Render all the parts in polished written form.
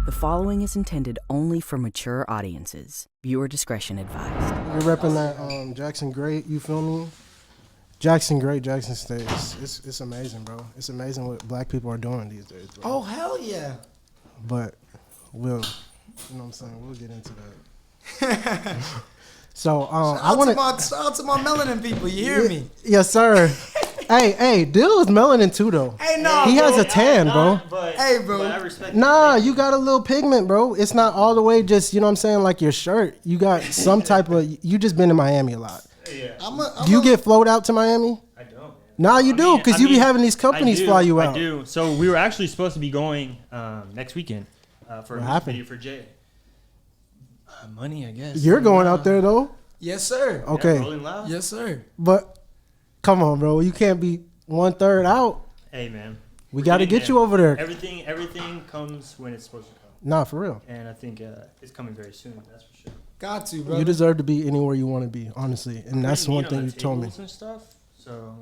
The following is intended only for mature audiences. Viewer discretion advised. You're repping that Jackson Great, you feel me? Jackson Great, Jackson States. It's amazing, bro. It's amazing what black people are doing these days, bro. Oh, hell yeah. But you know what I'm saying? We'll get into that. So shout out to my melanin people, you hear me? Yes, sir. Hey, Dill is melanin too, though. Hey, no, he bro. has a tan, bro. Hey, bro. But I respect You got a little pigment, bro. It's not all the way just, you know what I'm saying, like your shirt. You got some type of, you just been in Miami a lot. Yeah. Do you get flown out to Miami? I don't, man. Nah, you do, because you be having these companies fly you out. I do. So we were actually supposed to be going next weekend for a music video for Jay. Money, I guess. You're going out there, though? Yes, sir. Okay. Yeah, Rolling Loud? Yes, sir. But come on, bro. You can't be 1/3 out. Hey, man. We got to get you over there. Everything comes when it's supposed to come. Nah, for real. And I think it's coming very soon. That's for sure. Got to, bro. You deserve to be anywhere you want to be, honestly. And that's one thing you told me. And stuff, so,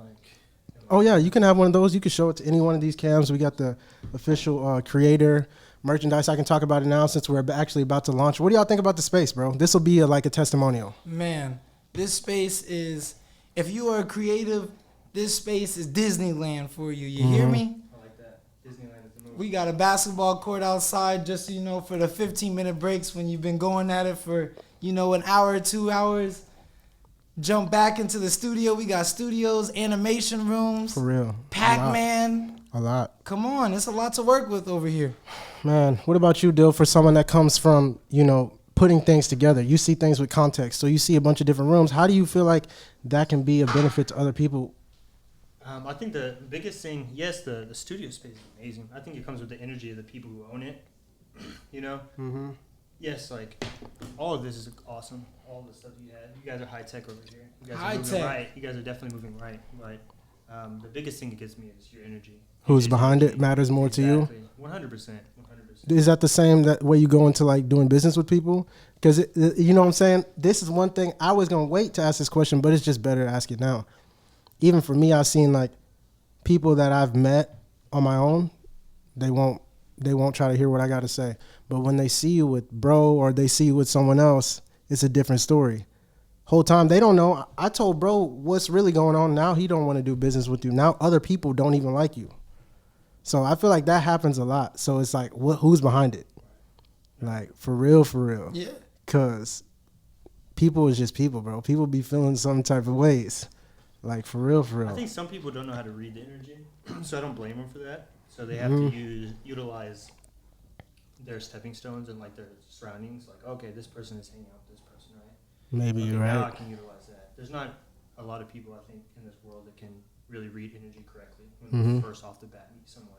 Oh, yeah. You can have one of those. You can show it to any one of these cams. We got the official creator merchandise. I can talk about it now since we're actually about to launch. What do y'all think about the space, bro? This will be like a testimonial. Man, this space is, if you are a creative, this space is Disneyland for you. You hear me? I like that. Disneyland is the movie. We got a basketball court outside just, for the 15-minute breaks when you've been going at it for, an hour or 2 hours. Jump back into the studio. We got studios, animation rooms. For real. Pac-Man. A lot. Come on, it's a lot to work with over here. Man, what about you, Dill, for someone that comes from, putting things together? You see things with context. So you see a bunch of different rooms. How do you feel like that can be a benefit to other people? I think the biggest thing, yes, the studio space is amazing. I think it comes with the energy of the people who own it. Mm-hmm. Yes, all of this is awesome. All the stuff you had. You guys are high tech over here. You guys High are moving tech. right. You guys are definitely moving right. But the biggest thing that gets me is your energy. Who's behind it matters more to you? 100%. Is that the same that way you go into doing business with people? Because you know what I'm saying? This is one thing I was going to wait to ask this question, but it's just better to ask it now. Even for me, I've seen people that I've met on my own, they won't try to hear what I got to say. But when they see you with bro or they see you with someone else, it's a different story. Whole time they don't know. I told bro what's really going on. Now he don't want to do business with you. Now other people don't even like you. So I feel like that happens a lot. So it's who's behind it? For real. Yeah. Because people is just people, bro. People be feeling some type of ways. For real. I think some people don't know how to read the energy, so I don't blame them for that. So they have to utilize their stepping stones and their surroundings. Okay, this person is hanging out with this person, right? Maybe you're right. Now I can utilize that. There's not a lot of people, I think, in this world that can really read energy correctly when you first off the bat meet someone.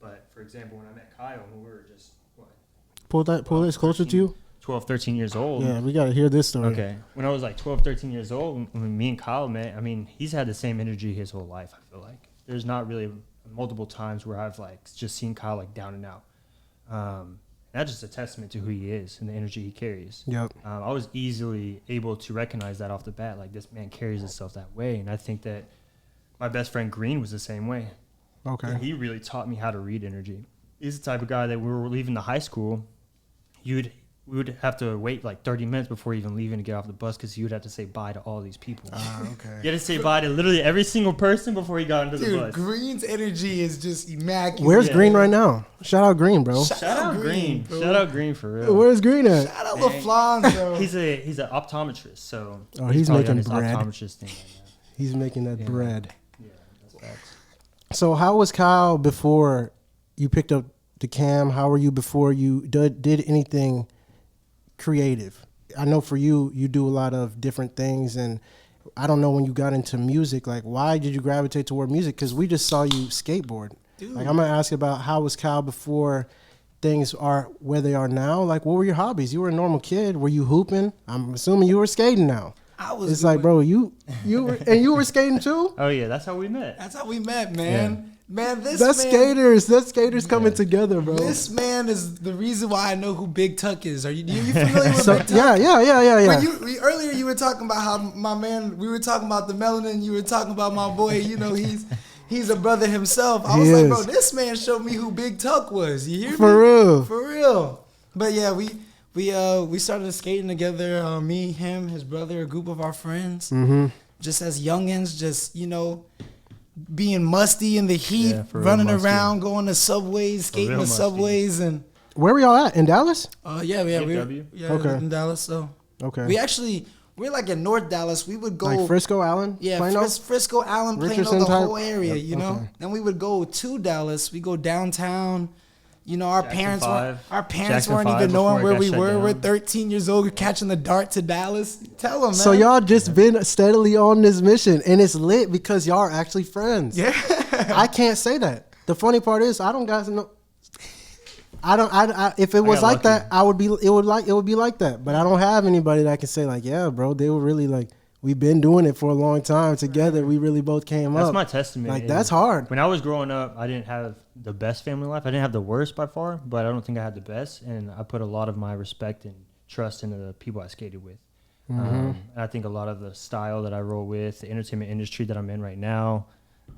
But for example, when I met Kyle, we were just Pull this closer to you. 12, 13 years old. Yeah, we got to hear this story. Okay. When I was 12, 13 years old, when me and Kyle met, he's had the same energy his whole life, I feel like. There's not really multiple times where I've just seen Kyle down and out. That's just a testament to who he is and the energy he carries. Yep. I was easily able to recognize that off the bat, this man carries himself that way. And I think that my best friend Green was the same way. Okay. And he really taught me how to read energy. He's the type of guy that we were leaving the high school, we would have to wait 30 minutes before even leaving to get off the bus because he would have to say bye to all these people. Okay. You had to say bye to literally every single person before he got into the bus. Green's energy is just immaculate. Where's Green right now? Shout out Green, bro. Shout out Green. Bro. Shout out Green for real. Where's Green at? Shout out LaFlon, bro. He's an optometrist, so he's probably making on his bread. optometrist thing right now. He's making that bread. Yeah, that's facts. So how was Kyle before you picked up the cam? How were you before you did anything creative? I know for you do a lot of different things, and I don't know when you got into music, why did you gravitate toward music? Because we just saw you skateboard. Dude. I'm gonna ask about how was Kyle before things are where they are now. What were your hobbies? You were a normal kid. Were you hooping? I'm assuming you were skating now. I was. It's bro, you were skating too. Oh yeah, that's how we met. That's how we met, man. Yeah. Man, That's skaters coming together, bro. This man is the reason why I know who Big Tuck is. Are you familiar with Big Tuck? Yeah. Earlier you were talking about how my man, we were talking about the melanin, you were talking about my boy, he's He's a brother himself. I He was like, is. bro, this man showed me who Big Tuck was. You hear me? For real. For real. But yeah, we started skating together. Me, him, his brother, a group of our friends. Mm-hmm. Just as youngins, just, you know, being musty in the heat, Yeah, for real running musty. around, going to subways, skating real the musty. subways, and Where were y'all at? In Dallas? yeah, we DFW? Okay. in Dallas. So Okay. we're like in North Dallas. We would go Like Frisco, Allen? yeah, Plano? Frisco, Allen, Plano, Richardson the type? whole area, you know. Okay. Then we would go to Dallas. We go downtown. You know, our Jackson parents 5. weren't Jackson weren't 5 even knowing before it where got we shut were. down. We're 13 years old, catching the dart to Dallas. Tell them, man. So y'all just been steadily on this mission, and it's lit because y'all are actually friends. yeah. I can't say that. The funny part is I don't guys know. I if it was got like that, lucky. it would be like that. But I don't have anybody that can say like, yeah, bro, they were really like, we've been doing it for a long time together. We really both came That's up. my testament. Like is that's hard. When I was growing up, I didn't have the best family life. I didn't have the worst by far, but I don't think I had the best. And I put a lot of my respect and trust into the people I skated with. And I think a lot of the style that I roll with, the entertainment industry that I'm in right now,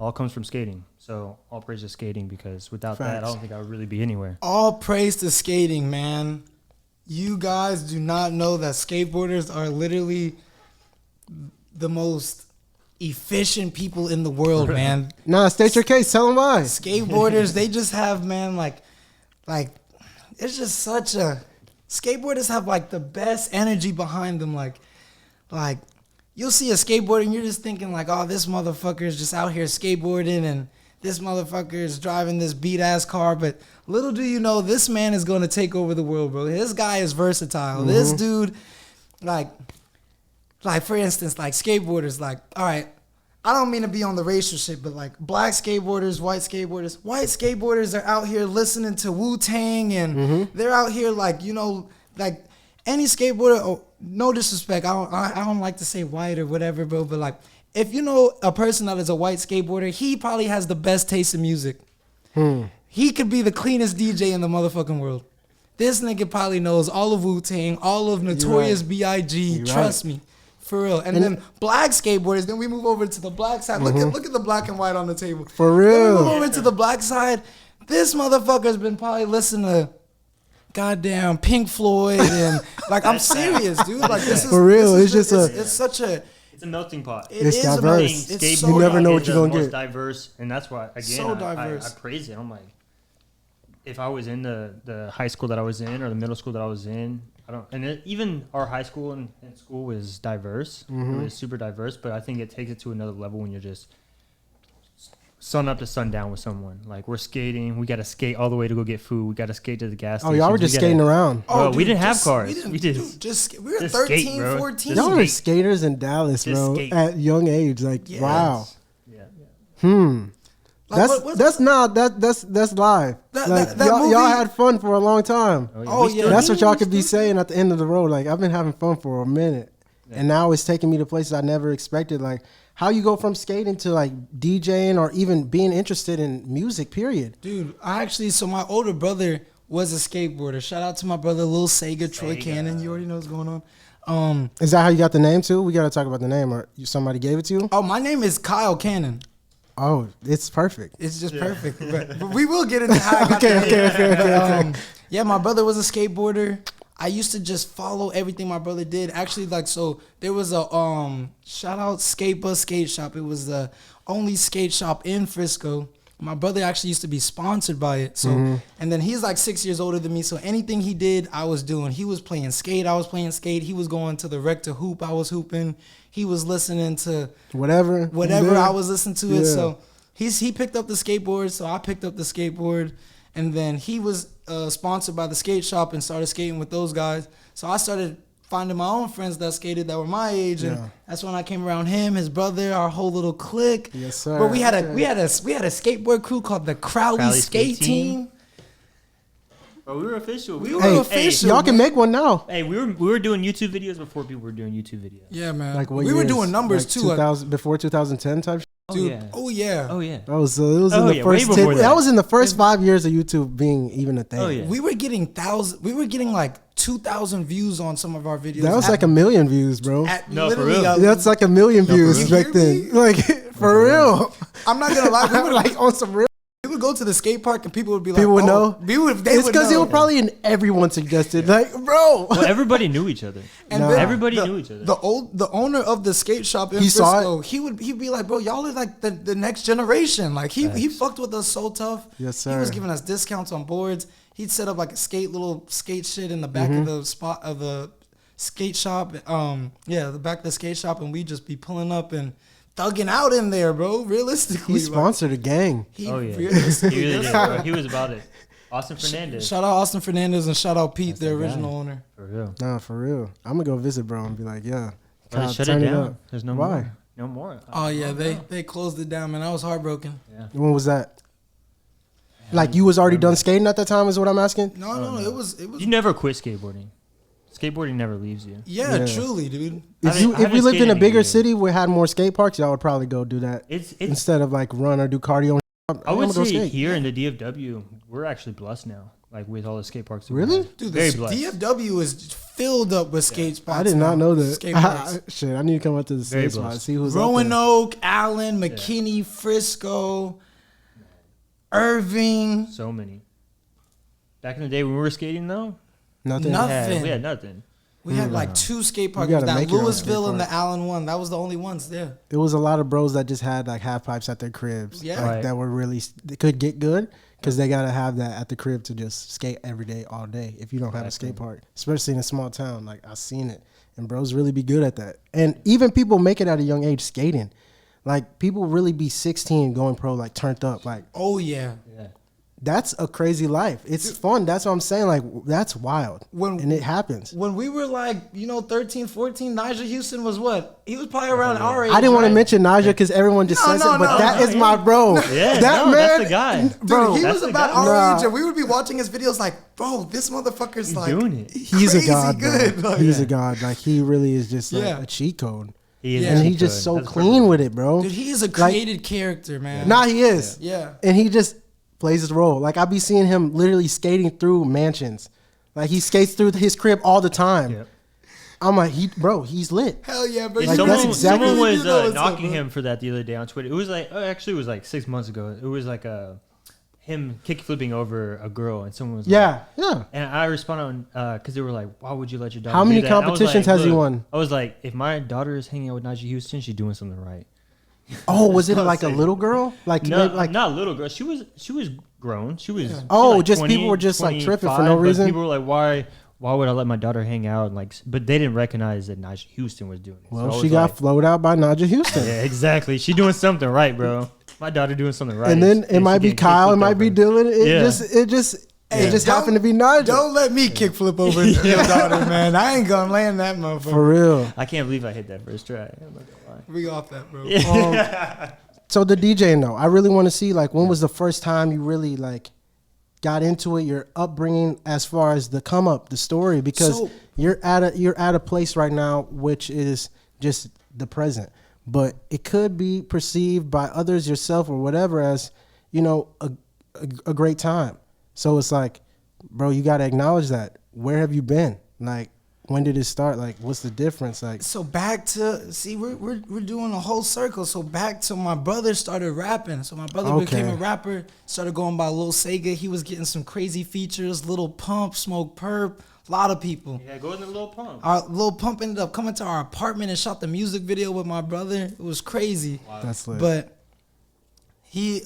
all comes from skating. So all praise to skating, because without that, I Facts. don't think I would really be anywhere. All praise to skating, man. You guys do not know that skateboarders are literally the most efficient people in the world, man. Nah, state your case. Tell them why. Skateboarders, they just have, man, like it's just such a skateboarders have like the best energy behind them. Like you'll see a skateboarder and you're just thinking like, oh, this motherfucker is just out here skateboarding and this motherfucker is driving this beat ass car. But little do you know, this man is going to take over the world, bro. This guy is versatile. This dude, like for instance, like skateboarders, like, all right, I don't mean to be on the racial shit, but like black skateboarders, white skateboarders are out here listening to Wu-Tang and they're out here like, you know, like any skateboarder, oh, no disrespect, I don't like to say white or whatever, bro, but like if you know a person that is a white skateboarder, he probably has the best taste in music. He could be the cleanest DJ in the motherfucking world. This nigga probably knows all of Wu-Tang, all of Notorious B.I.G. You're Trust right. me. For real. And then black skateboarders, then we move over to the black side. Look at the black and white on the table. For Then we real. move over to the black side. This motherfucker's been probably listening to goddamn Pink Floyd and like I'm serious, dude. Like this is For real, this is it's just it's such a It's a melting pot. It's is diverse. amazing. It's Skateboarding so You never know what is you're the gonna most get. diverse, and that's why again So I diverse. praise it. I'm like, if I was in the high school that I was in or the middle school that I was in, even our high school and school was diverse. It was super diverse, but I think it takes it to another level when you're just sun up to sundown with someone. Like we're skating, we got to skate all the way to go get food. We got to skate to the gas Oh, station. y'all were just skating around. Bro, we dude, didn't have just- cars. didn't- We just- dude, we were just 13, skate, bro. 14. Just Y'all were skate. skaters in Dallas, Just bro, skate. at young age. Like, Yes. wow. Yeah. Like, That's live. That y'all movie- had fun for a long time. Oh, We yeah. still That's do. what y'all We could be still do. saying at the end of the road. Like, I've been having fun for a minute, and now it's taking me to places I never expected. Like, how you go from skating to like DJing or even being interested in music. Period. Dude, so my older brother was a skateboarder. Shout out to my brother, Lil Sega, Troy Cannon. You already know what's going on. Is that how you got the name too? We got to talk about the name, or somebody gave it to you? Oh, my name is Kyle Cannon. Oh, it's perfect. It's just perfect. But we will get into how I got Okay, the name. okay. Yeah, my brother was a skateboarder. I used to just follow everything my brother did. Actually, like, so there was a shout out Skate Bus Skate Shop. It was the only skate shop in Frisco. My brother actually used to be sponsored by it. So and then he's like 6 years older than me. So anything he did, I was doing. He was playing skate, I was playing skate. He was going to the rec to hoop, I was hooping. He was listening to Whatever I was listening to it. Yeah. So he picked up the skateboard, so I picked up the skateboard, and then he was sponsored by the skate shop and started skating with those guys. So I started finding my own friends that skated that were my age, and Yeah. that's when I came around him, his brother, our whole little clique. Yes, sir. But we had Okay. a skateboard crew called the Crowley Skate Team. Bro, we were official. We were Hey, official. y'all can man. make one now. Hey, we were doing YouTube videos before people were doing YouTube videos. Yeah, man. Like what we were years? doing numbers Like too. 2000, before 2010 type. Dude, yeah. oh yeah. Oh yeah. That was it was Oh, in the yeah, way first before 10, that. that was in the first 5 years of YouTube being even a thing. Oh, yeah. We were getting like 2,000 views on some of our videos. That was at- like 1 million views, bro. at No, for literally real. a- That's like 1 million views You back hear then. me? Like For real. I'm not gonna lie. We would Like on some real. we would go to the skate park and people would be like, People would oh, know? They It's would because it know. was probably in everyone suggested. Like, bro. Well, everybody knew each other. And Nah. then Everybody the- knew each other. The owner of the skate shop in He saw Frisco, he'd be like, bro, y'all are like the next generation. Like he fucked with us so tough. Yes, He was sir. giving us discounts on boards. He'd set up like a little skate shit in the back Mm-hmm. of the spot of the skate shop. The back of the skate shop, and we'd just be pulling up and thugging out in there, bro. Realistically, He sponsored a gang. He Oh yeah, realistically- he really did, bro. He was about it. Austin Fernandez. Shout out Austin Fernandez and shout out Pete, the that guy. original owner. For real. Nah, for real. I'm gonna go visit bro and be like, yeah. Bro, Kyle, shut turn it down. up. There's no Why? more. No more. Oh yeah, they closed it down, man. I was heartbroken. Yeah. When was that? Like you was already done skating at that time is what I'm asking? No, it was You never quit skateboarding. Skateboarding never leaves you. yeah, Yeah. truly, dude. If haven't- I we haven't lived in skated a in a bigger year. city where had more skate parks, y'all would probably go do that It's instead of like run or do cardio. I would I'ma go say skate. here in the DFW, we're actually blessed now. Like with all the skate parks. that we Really? have. Dude, Very the blessed. DFW is filled up with skate spots. I did not now. know that. Skate parks. Shit, I need to come up to the Very skate spot and blessed. see who's up there. Roanoke, Allen, McKinney, Frisco, Irving. So many. Back in the day when we were skating though, Nothing. Nothing. we had nothing. We had like two skate parks. gotta That make your own Louisville skate and the park. Allen one. That was the only ones there. It was a lot of bros that just had like half pipes at their cribs. Yeah. Like, Right. that were really they could get good because they gotta have that at the crib to just skate every day, all day. If you don't have a skate park, especially in a small town, like I've seen it, and bros really be good at that. And even people make it at a young age skating. Like people really be 16 going pro, like turned up. Like Oh yeah. Yeah. that's a crazy life. It's fun. That's what I'm saying. Like that's wild. And it happens. When we were like, 13, 14, Nigel Houston was what? He was probably around our age. I didn't want to right? mention Naja because everyone just No, says no, it, but no, that no, is my bro. Yeah, that no, man, that's the guy. Dude, bro. he That's was the about guy. our Nah. age, and we would be watching his videos like, bro, this motherfucker's like doing it. He's a crazy god, bro. good. Like, He's a god. Like he really is just like Yeah. a cheat code, He is Yeah. and a he's cheat just code. so That's clean perfect. with it, bro. dude, he is a Like- created character, man. Nah, he is. Yeah. And he just plays his role. Like I be seeing him literally skating through mansions. Like he skates through his crib all the time. Yep. I'm like, he's lit. Hell yeah, bro. Yeah, Like, someone, that's exactly- someone was You know what's up, knocking bro. him for that the other day on Twitter. It was like, actually, it was like 6 months ago. It was like him kick flipping over a girl, and someone was like, Yeah. and I responded because they were like, "Why would you let your daughter?" How do many that?" And I was competitions like, has he "Look," won? I was like, "If my daughter is hanging out with Najee Houston, she's doing something right." Oh, was it I was like a saying- little girl? Like No, maybe, like not a little girl. She was grown. She was. Oh, like just people were just, like, tripping for no 25, but reason? People were like, "Why? Why would I let my daughter hang out?" And like, but they didn't recognize that Najee Houston was doing it. So I well, was she got like, flowed out by Naja Houston. yeah, exactly. She doing something right, bro. My daughter doing something right. And then She it might be getting Kyle, it kickflipped might be over. Dylan. It Yeah. just don't- happened to be Naja. Don't let me kickflip over your daughter, man. I ain't gonna land that motherfucker. For real. I can't believe I hit that first try. I'm not gonna lie. We off that, bro. So the DJing though, I really want to see like when was the first time you really like got into it, your upbringing as far as the come up, the story, because So- you're at a place right now which is just the present, but it could be perceived by others, yourself or whatever, as a great time. So it's like, bro, you got to acknowledge that. Where have you been? Like, when did it start? Like, what's the difference? Like, So back to we're doing a whole circle. So back to my brother started rapping. So my brother Okay. became a rapper, started going by Lil Sega. He was getting some crazy features, Little Pump, Smoke Perp, a lot of people. Yeah, go in the little pump. Our Lil Pump ended up coming to our apartment and shot the music video with my brother. It was crazy. that's lit. But he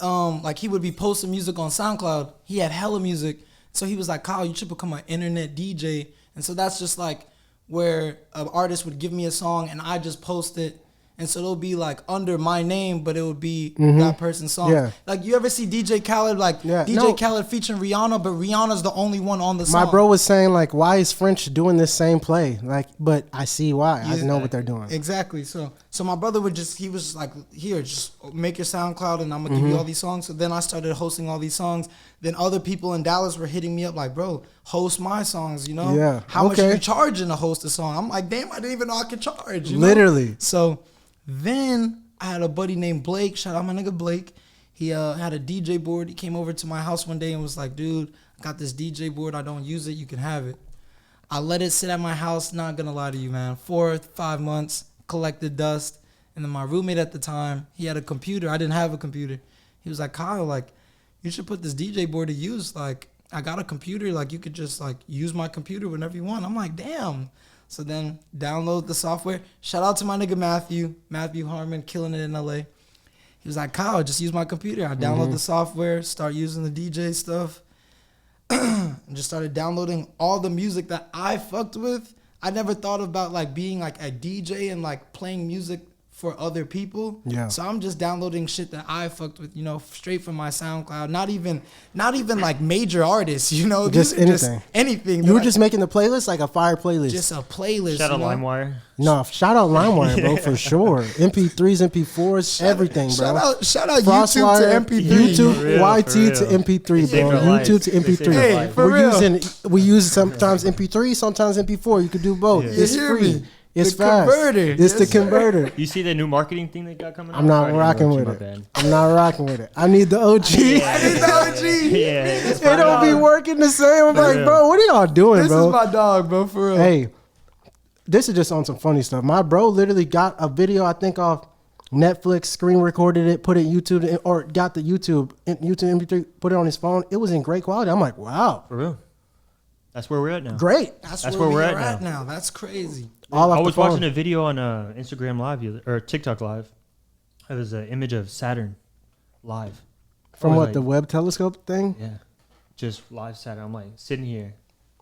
he would be posting music on SoundCloud. He had hella music. So he was like, Kyle, you should become an internet DJ. And so that's just like where an artist would give me a song and I just post it. And so it'll be like under my name, but it would be that person's song. Yeah. Like you ever see DJ Khaled, like Yeah, DJ no. Khaled featuring Rihanna, but Rihanna's the only one on the song. my bro was saying like, why is French doing this same play? Like, but I see why. I Yeah. know what they're doing. Exactly. So my brother he was like, here, just make your SoundCloud and I'm gonna give you all these songs. So then I started hosting all these songs. Then other people in Dallas were hitting me up like, bro, host my songs, you know? Yeah. How much Okay. are you charging to host a song? I'm like, damn, I didn't even know I could charge. You know? Literally. So then I had a buddy named Blake. Shout out my nigga Blake. He had a DJ board. He came over to my house one day and was like, dude, I got this DJ board. I don't use it. You can have it. I let it sit at my house. Not gonna lie to you, man. 4 or 5 months, collected dust. And then my roommate at the time, he had a computer. I didn't have a computer. He was like, Kyle, like, you should put this DJ board to use. Like, I got a computer. Like, you could just, like, use my computer whenever you want. I'm like, damn. So then download the software. Shout out to my nigga Matthew Harmon, killing it in LA. He was like, Kyle, just use my computer. I download the software, start using the DJ stuff, and just started downloading all the music that I fucked with. I never thought about like being like a DJ and like playing music for other people. Yeah. So I'm just downloading shit that I fucked with, you know, straight from my SoundCloud. Not even like major artists, you know. Just anything. Anything. You were just making the playlist like a fire playlist. just a playlist. Shout out you know? LimeWire. No, shout out LimeWire, bro, for sure. MP3s, MP4s, everything, bro. Shout out Frostwire, YouTube to MP3. YouTube, For real, YT for to real. MP3, Save bro. their lives. YouTube to They save MP3. their Hey, lives. for real. We use sometimes MP3, sometimes MP4. You could do both. Yeah. It's You hear free. me? It's The fast. converter. It's Yes, the sir. converter. You see the new marketing thing they got coming out? I'm not Sorry to rocking interrupt with you, my it. bad. I'm not rocking with it. I need the OG. Yeah. It don't be working the same. I'm like, real. bro, what are y'all doing, This bro? is my dog, bro, for real. Hey, this is just on some funny stuff. My bro literally got a video, I think, off Netflix, screen recorded it, put it YouTube, or got the YouTube MP3, put it on his phone. It was in great quality. I'm like, wow, For real. That's where we're at now. great. That's That's where where we we're are at at now. That's crazy. All off I the was phone. watching a video on Instagram Live or TikTok Live. It was an image of Saturn live. From I was what, like, the web telescope thing? Yeah, just live Saturn. I'm like sitting here,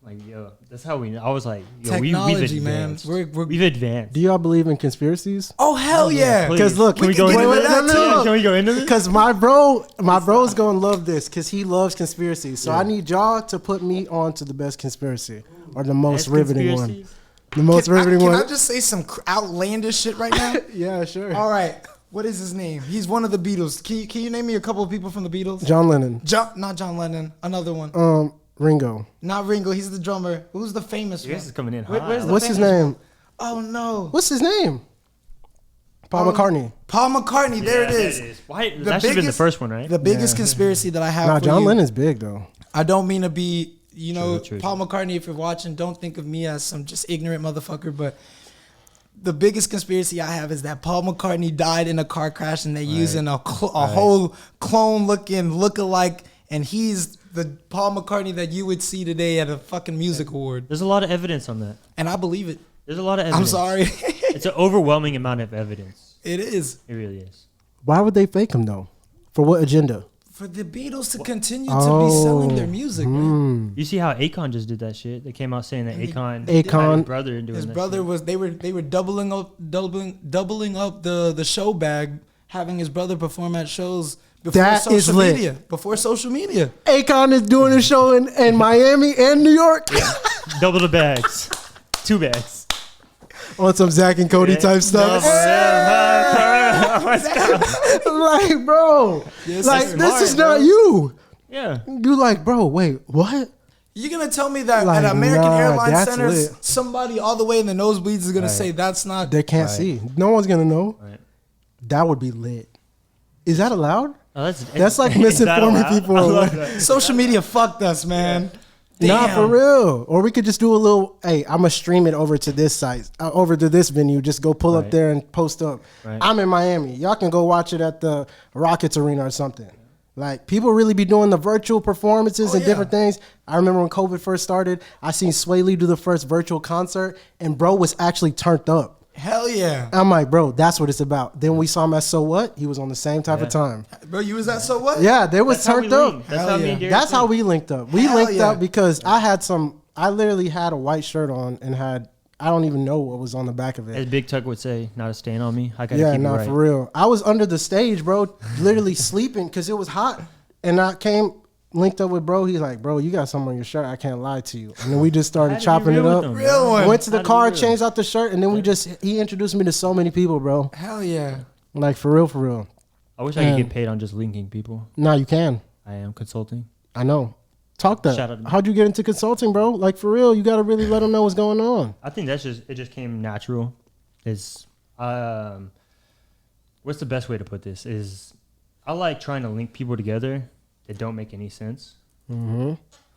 like yo, that's how we. I was like, yo, Technology, we've man. advanced. We're- We've advanced. Do y'all believe in conspiracies? Oh hell yeah! Please. 'Cause look, can we we go can into get this? into that too. Yeah, can we go into this? Because my bro's gonna love this because he loves conspiracies. So Yeah. I need y'all to put me on to the best conspiracy or the most Best riveting one. conspiracies? The most riveting Can one. I just say some outlandish shit right now? Yeah, sure. All right. What is his name? He's one of the Beatles. Can you name me a couple of people from the Beatles? John Lennon. Not John Lennon. Another one. Ringo. Not Ringo. He's the drummer. Who's the famous Yours one? is coming in Where- hot. where's the What's his famous name? one? Oh no. What's his name? Paul McCartney. Paul McCartney. There Yeah, it is. that is. Why? The That should have been the biggest- first one, right? The biggest Yeah. conspiracy that I have Nah, for John you. Lennon's big though. I don't mean to be, you know, True. Paul McCartney, if you're watching, don't think of me as some just ignorant motherfucker, but the biggest conspiracy I have is that Paul McCartney died in a car crash and they're using a whole clone looking look-alike, and he's the Paul McCartney that you would see today at a fucking music award. There's a lot of evidence on that. And I believe it. There's a lot of I'm evidence. sorry. It's an overwhelming amount of evidence. It is. It really is. Why would they fake him though? For what agenda? For the Beatles to continue to be selling their music, man. You see how Akon just did that shit? They came out saying that Akon, Akon- had his brother doing His that brother shit. was they were doubling up the show bag, having his brother perform at shows before That is social lit. media. Before social media. Akon is doing a show in Miami and New York Double the bags. 2 bags. on some Zach and Cody type stuff. Like, bro, Yes, like sir. this is Smart, not bro. you. Yeah. You like, bro, wait, what? You're gonna tell me that Like, at American nah, Airlines that's Centers, lit. somebody all the way in the nosebleeds is gonna say that's not. They can't Right. see. No one's gonna know. Right. That would be lit. Is that allowed? Oh, That's like is that misinforming allowed? people. I love that. Social media fucked us, man. Nah, Damn. for real. Or we could just do a little. Hey, I'm gonna stream it over to this site, over to this venue. Just go pull up Right. there and post up. Right. I'm in Miami. Y'all can go watch it at the Rockets Arena or something. Like people really be doing the virtual performances Oh, and yeah. different things. I remember when COVID first started, I seen Sway Lee do the first virtual concert, and bro was actually turned up. Hell yeah, I'm like, bro, that's what it's about. Then we saw him at So What? He was on the same type of time. bro. You was that so what? Yeah, they was That's how we turned up. linked. That's Hell how yeah. me and Derek That's how linked. we linked up. We Hell linked yeah. up because I literally had a white shirt on and I don't even know what was on the back of As it. Big Tuck would say, not a stain on me. I gotta Yeah, keep it nah, right. for real. I was under the stage, bro, literally sleeping because it was hot. And I linked up with bro. He's like, bro, you got something on your shirt. I can't lie to you. And then we just started Had to be chopping it real with up. them, Real one. Went to the Had to be car, real. changed out the shirt, and then he introduced me to so many people, bro. Hell yeah. Like, for real, for real. I wish I could Man. get paid on just linking people. Nah, you can. I am consulting. I know. Talk Shout out that. to me. How'd you get into consulting, bro? Like, for real, you got to really let them know what's going on. I think it just came natural. Is what's the best way to put this? Is I like trying to link people together that don't make any sense, Mm-hmm.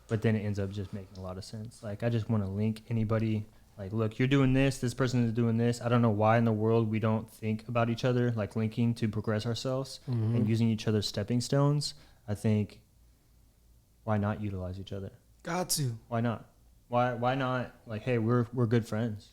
but then it ends up just making a lot of sense. Like I just want to link anybody Like, look, you're doing this. This person is doing this. I don't know why in the world we don't think about each other, like linking to progress ourselves and using each other's stepping stones. I think, why not utilize each other? Got to. Why not? Why not? Like, hey, we're good friends.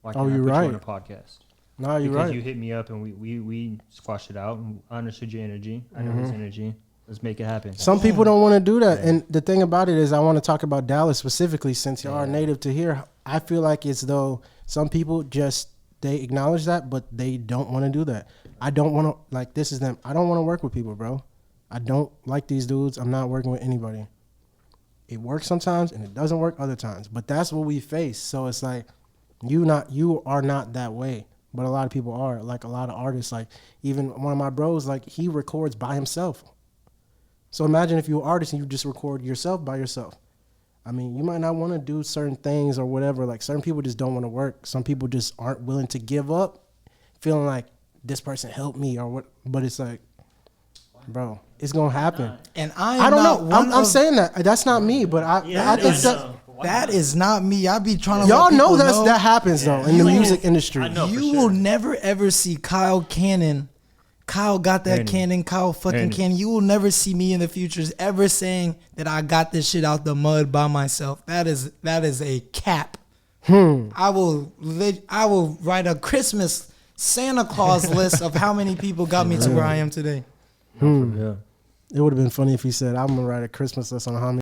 Why can't I you're put right. you on a podcast? No, you're Because right. you hit me up and we squashed it out. And I understood your energy. I know his energy. Let's make it happen. Some people don't want to do that. And the thing about it is I want to talk about Dallas specifically since you are native to here. I feel like it's though some people just, they acknowledge that, but they don't want to do that. I don't want to, like, this is them. I don't want to work with people, bro. I don't like these dudes. I'm not working with anybody. It works sometimes and it doesn't work other times. But that's what we face. So it's like, you are not that way. But a lot of people are. Like a lot of artists, like even one of my bros, like he records by himself. So imagine if you're an artist and you just record yourself by yourself. I mean, you might not want to do certain things or whatever. Like certain people just don't want to work. Some people just aren't willing to give up, feeling like this person helped me or what. But it's like, bro, it's gonna happen. And I don't know. I'm saying that that's not me, but I think that is not me. I be trying to. y'all let people know that happens though in the music industry. I know. You will never ever see Kyle Cannon. Kyle got that cannon. Kyle fucking cannon. You will never see me in the futures ever saying that I got this shit out the mud by myself. That is a cap. I will write a Christmas Santa Claus list of how many people got me to where I am today. Yeah. It would have been funny if he said, "I'm gonna write a Christmas list on how many."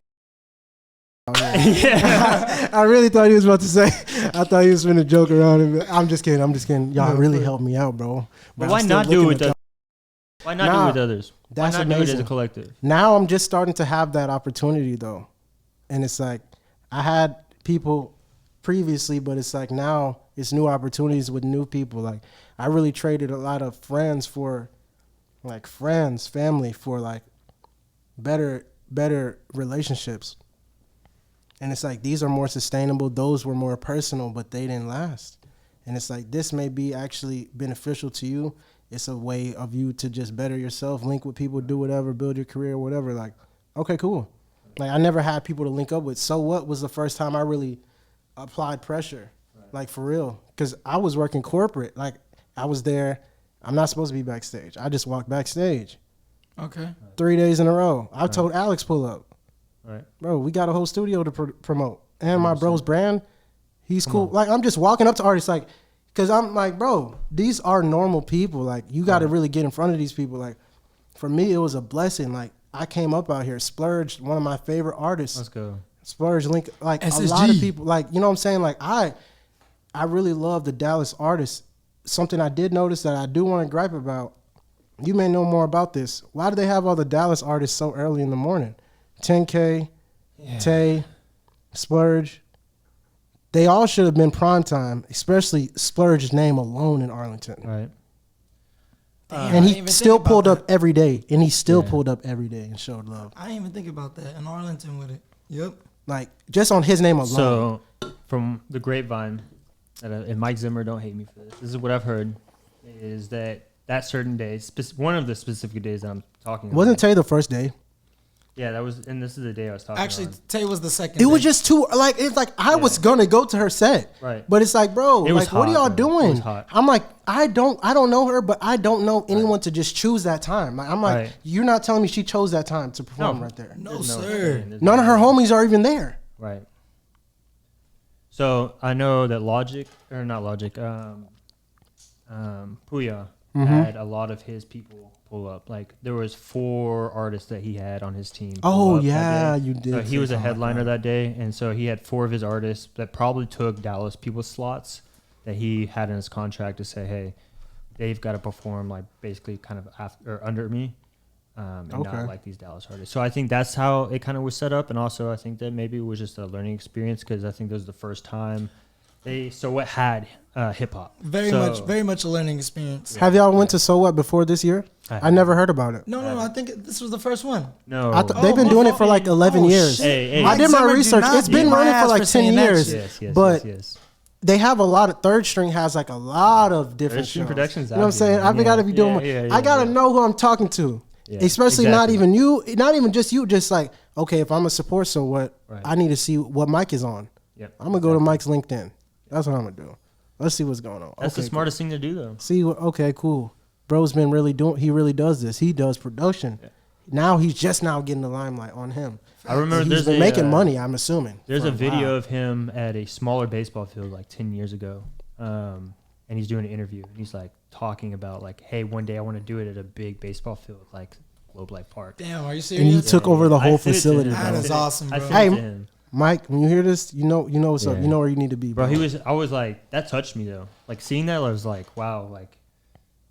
I really thought he was about to say. I thought he was going to joke around. I'm just kidding. Y'all really helped me out, bro. But why not do it with others? Why not do it with others? That's why not amazing. do it as a collective? Now I'm just starting to have that opportunity though, and it's like I had people previously, but it's like now it's new opportunities with new people. Like I really traded a lot of friends for, like friends, family for like better relationships. And it's like these are more sustainable. Those were more personal, but they didn't last. And it's like this may be actually beneficial to you. It's a way of you to just better yourself, link with people, do whatever, build your career, whatever. Like, okay, cool. Like I never had people to link up with. So What was the first time I really applied pressure, like for real. Because I was working corporate. Like I was there. I'm not supposed to be backstage. I just walked backstage. Okay. 3 days in a row. I told Alex pull up. Right. Bro, we got a whole studio to promote. And my bro's brand, he's cool. Like, I'm just walking up to artists, like, because I'm like, bro, these are normal people. Like, you got to really get in front of these people. Like, for me, it was a blessing. Like, I came up out here. Splurge, one of my favorite artists. Let's go. Splurge, Link, like, SSG. a lot of people. Like, you know what I'm saying? Like, I really love the Dallas artists. Something I did notice that I do want to gripe about. You may know more about this. Why do they have all the Dallas artists so early in the morning? 10K, Tay, Splurge. They all should have been prime time, especially Splurge's name alone in Arlington. Right. And he still pulled up every day. And he still pulled up every day and showed love. I didn't even think about that in Arlington with it. Yep. Like, just on his name alone. So, from the grapevine, and Mike Zimmer, don't hate me for this. This is what I've heard, is that certain day, one of the specific days that I'm talking about. Wasn't Tay the first day? Yeah, that was, and this is the day I was talking Actually, on. Tay was the second. It was just too, like, it's like, I was going to go to her set. Right. But it's like, bro, It was like, what are hot, y'all bro. It doing? was hot. I'm like, I don't know her, but I don't know anyone to just choose that time. Like, I'm like, Right. you're not telling me she chose that time to perform right there. No, There's sir. there's None of her homies are even there. Right. So I know that Puya had a lot of his people pull up. Like there was 4 artists that he had on his team. Oh, pull up that yeah, day. you did So he say was a something like headliner that. that day, and so he had 4 of his artists that probably took Dallas people's slots that he had in his contract to say, hey, they've got to perform like basically kind of after or under me. And not like these Dallas artists. So I think that's how it kind of was set up. And also I think that maybe it was just a learning experience because I think this was the first time what had hip hop. Very much a learning experience. Have y'all went to So What before this year? I never heard about it. No, I think this was the first one. No. They've been doing it for like 11 years. Hey. I did my Zimmer, do research. not It's been beat my running ass for like for saying 10 that years. shit. Yes. They have a lot of Third String has like a lot of different Third String shows. Productions You know what I'm out saying? here, I gotta be doing. yeah, I gotta yeah. know who I'm talking to, Yeah, especially not exactly. even you, not even just you. Just like, okay, if I'm a support, so what? Right. I need to see what Mike is on. Yep, I'm gonna go to Mike's LinkedIn. That's what I'm gonna do. Let's see what's going on. That's the Okay, smartest thing to do, though. See what? Okay, cool. Bro's been really doing. He really does this. He does production. Yeah. Now he's just now getting the limelight on him. I remember He's been making money. I'm assuming. There's for a video while. of him at a smaller baseball field like 10 years ago, and he's doing an interview. And he's like talking about like, hey, one day I want to do it at a big baseball field like Globe Life Park. Damn, are you And you serious? took over the I whole sent it to facility. him. Bro. That is awesome, bro. I sent Hey, it to him. Mike, when you hear this, you know what's up. Yeah. You know where you need to be, Bro, bro. I was like, that touched me though. Like seeing that, I was like, wow, like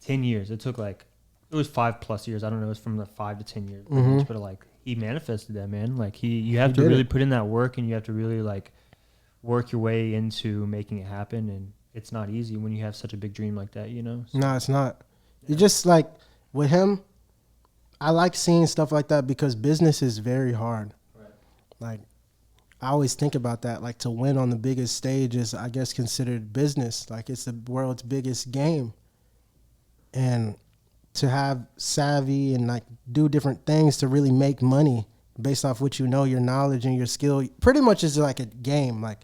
10 years. It took like, it was 5+ years. I don't know. It was from the 5 to 10 years. Mhm. But like, he manifested that, man. Like you have He to did really it. put in that work, and you have to really like work your way into making it happen. And it's not easy when you have such a big dream like that, you know? So, No, it's not. You just like with him. I like seeing stuff like that because business is very hard. Right. Like I always think about that. Like to win on the biggest stage is, I guess, considered business. Like it's the world's biggest game, and to have savvy and like do different things to really make money based off what you know, your knowledge and your skill, pretty much is like a game. Like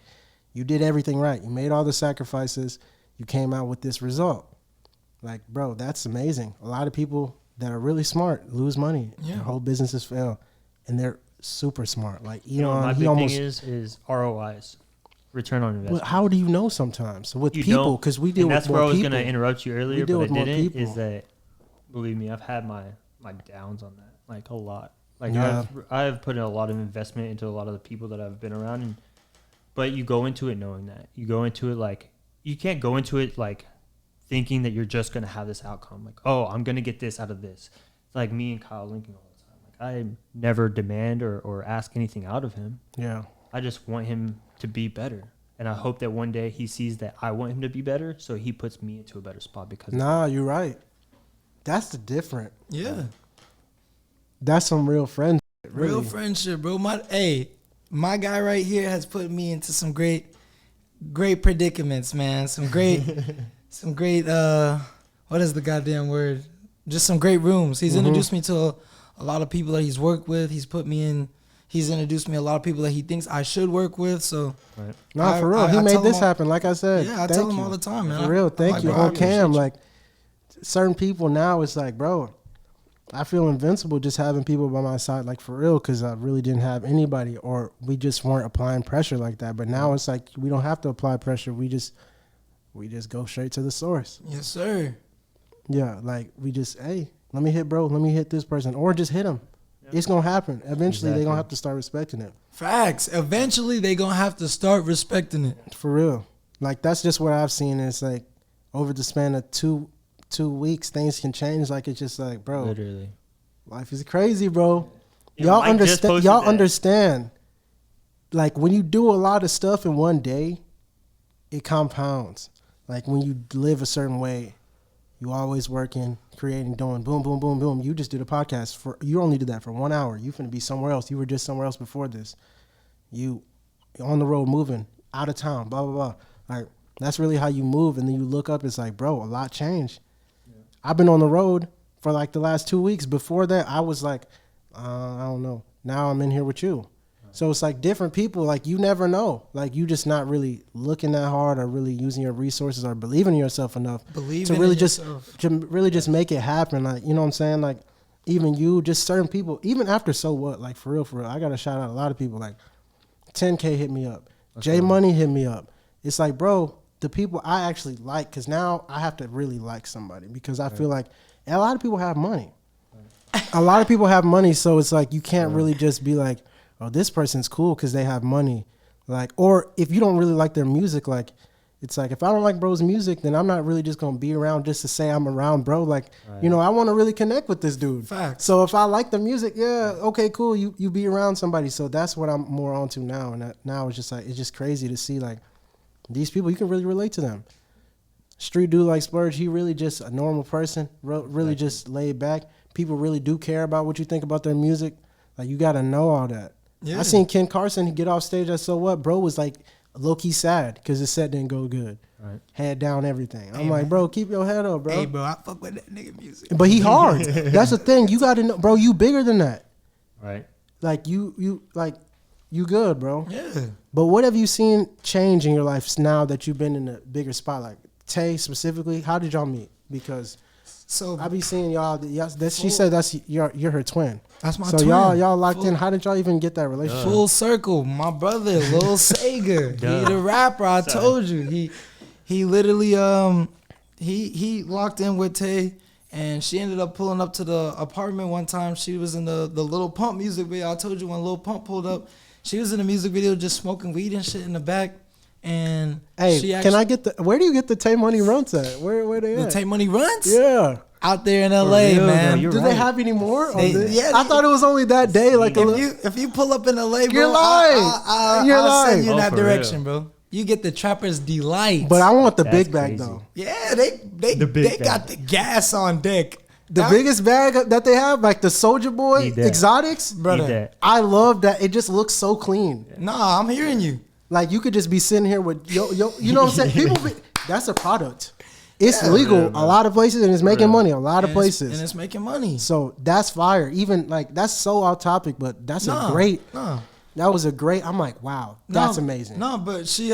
you did everything right. You made all the sacrifices. You came out with this result. Like, bro, that's amazing. A lot of people that are really smart lose money. Yeah. Their whole businesses fail, and they're super smart. Like you know, my Elon, big he almost. thing is ROIs, return on investment. Well, how do you know sometimes with You people? don't, Because we deal and with that's where I more was people. going to interrupt you earlier, deal but I with more didn't. people. Is that, believe me, I've had my downs on that, like a lot. Like Yeah. I've put in a lot of investment into a lot of the people that I've been around, but you go into it knowing that. You go into it like, you can't go into it like thinking that you're just going to have this outcome. Like, oh, I'm going to get this out of this. It's like me and Kyle Lincoln all the time. Like I never demand or ask anything out of him. Yeah. I just want him to be better. And I hope that one day he sees that I want him to be better, so he puts me into a better spot because Nah, you're right. That's the different. Yeah. That's some real friends. Really. Real friendship, bro. My guy right here has put me into some great predicaments, man. Some great what is the goddamn word? Just some great rooms. He's introduced me to a lot of people that he's worked with. He's introduced me to a lot of people that he thinks I should work with. So right. Nah, for real. He I made tell this him all- happen. Like I said. Yeah, I Thank tell him you. all the time, man. For real. I'm Thank like, you. bro, I On cam, appreciate you. like certain people now, it's like, bro, I feel invincible just having people by my side, like for real, because I really didn't have anybody, or we just weren't applying pressure like that. But now it's like we don't have to apply pressure. We just go straight to the source. Yes, sir. Yeah, like we just, hey, let me hit bro, let me hit this person, or just hit him. Yeah. It's gonna happen. Eventually, they're Exactly. gonna have to start respecting it. Facts. Eventually, they gonna have to start respecting it. For real. Like that's just what I've seen. It's like over the span of two weeks, things can change. Like it's just like, bro, Literally. life is crazy, bro. Yeah, Y'all Mike just understand? posted Y'all that. understand? Like when you do a lot of stuff in one day, it compounds. Like when you live a certain way, you always working, creating, doing, boom, boom, boom, boom. You just did a podcast you only did that for 1 hour. You finna be somewhere else. You were just somewhere else before this. You on the road moving, out of town, blah, blah, blah. Like that's really how you move. And then you look up, it's like, bro, a lot changed. Yeah. I've been on the road for like the last 2 weeks. Before that, I was like, I don't know. Now I'm in here with you. So it's like different people, like you never know. Like you just not really looking that hard or really using your resources or believing in yourself enough to really just make it happen. Like, you know what I'm saying? Like even you, just certain people, even after So What, like for real, I got to shout out a lot of people. Like 10K hit me up. TayMoney hit me up. It's like, bro, the people I actually like, because now I have to really like somebody because I feel like a lot of people have money. A lot of people have money, so it's like you can't really just be like, oh, this person's cool because they have money. Like, or if you don't really like their music, like, it's like if I don't like bro's music, then I'm not really just gonna be around just to say I'm around bro. Like, you know, I want to really connect with this dude. Facts. So if I like the music, yeah, okay, cool. You be around somebody. So that's what I'm more onto now. And now it's just like it's just crazy to see like these people. You can really relate to them. Street dude like Splurge, he really just a normal person, really just laid back. People really do care about what you think about their music. Like you got to know all that. Yeah. I seen Ken Carson get off stage at So What, bro was like low-key sad because his set didn't go good. Right. Head down, everything. I'm like, bro, keep your head up, bro. Hey, bro, I fuck with that nigga music. But he hard. That's the thing. You got to know, bro, you bigger than that. Right. Like you like you good, bro. Yeah. But what have you seen change in your life now that you've been in a bigger spot? Like Tay specifically, how did y'all meet? Because So I be seeing y'all. She said that's you're her twin. that's my So twin. y'all locked in. How did y'all even get that relationship? Full circle. My brother, Lil Sager. He the rapper. I told you. He literally he locked in with Tay, and she ended up pulling up to the apartment one time. She was in the Lil Pump music video. I told you when Lil Pump pulled up, she was in the music video just smoking weed and shit in the back. And Hey, she can I get the? Where do you get the TayMoney runs at? Where they the at? TayMoney runs? Yeah. Out there in LA, real, man. though, you're Do right. they have any more? Yeah, I thought it was only that day. Like If you pull up in LA, bro, You're lying. You're I'll send you in lying. that Oh, for direction, bro. You get the Trapper's Delight. But I want the That's big bag crazy. though. Yeah, they The big they got bag. the gas on deck. The That- biggest bag that they have, like the Soldier Boy Need that. exotics. brother. Need that. I love that. It just looks so clean. Nah, I'm hearing you. Like you could just be sitting here with you know what I'm saying? That's a product. It's Yeah. legal Real, a bro. lot of places and it's making Real. money a lot of And it's places. making money. So that's fire. Even like that's so off topic, but that's a great. Nah. That was a great. I'm like, wow, that's No, amazing. No, but she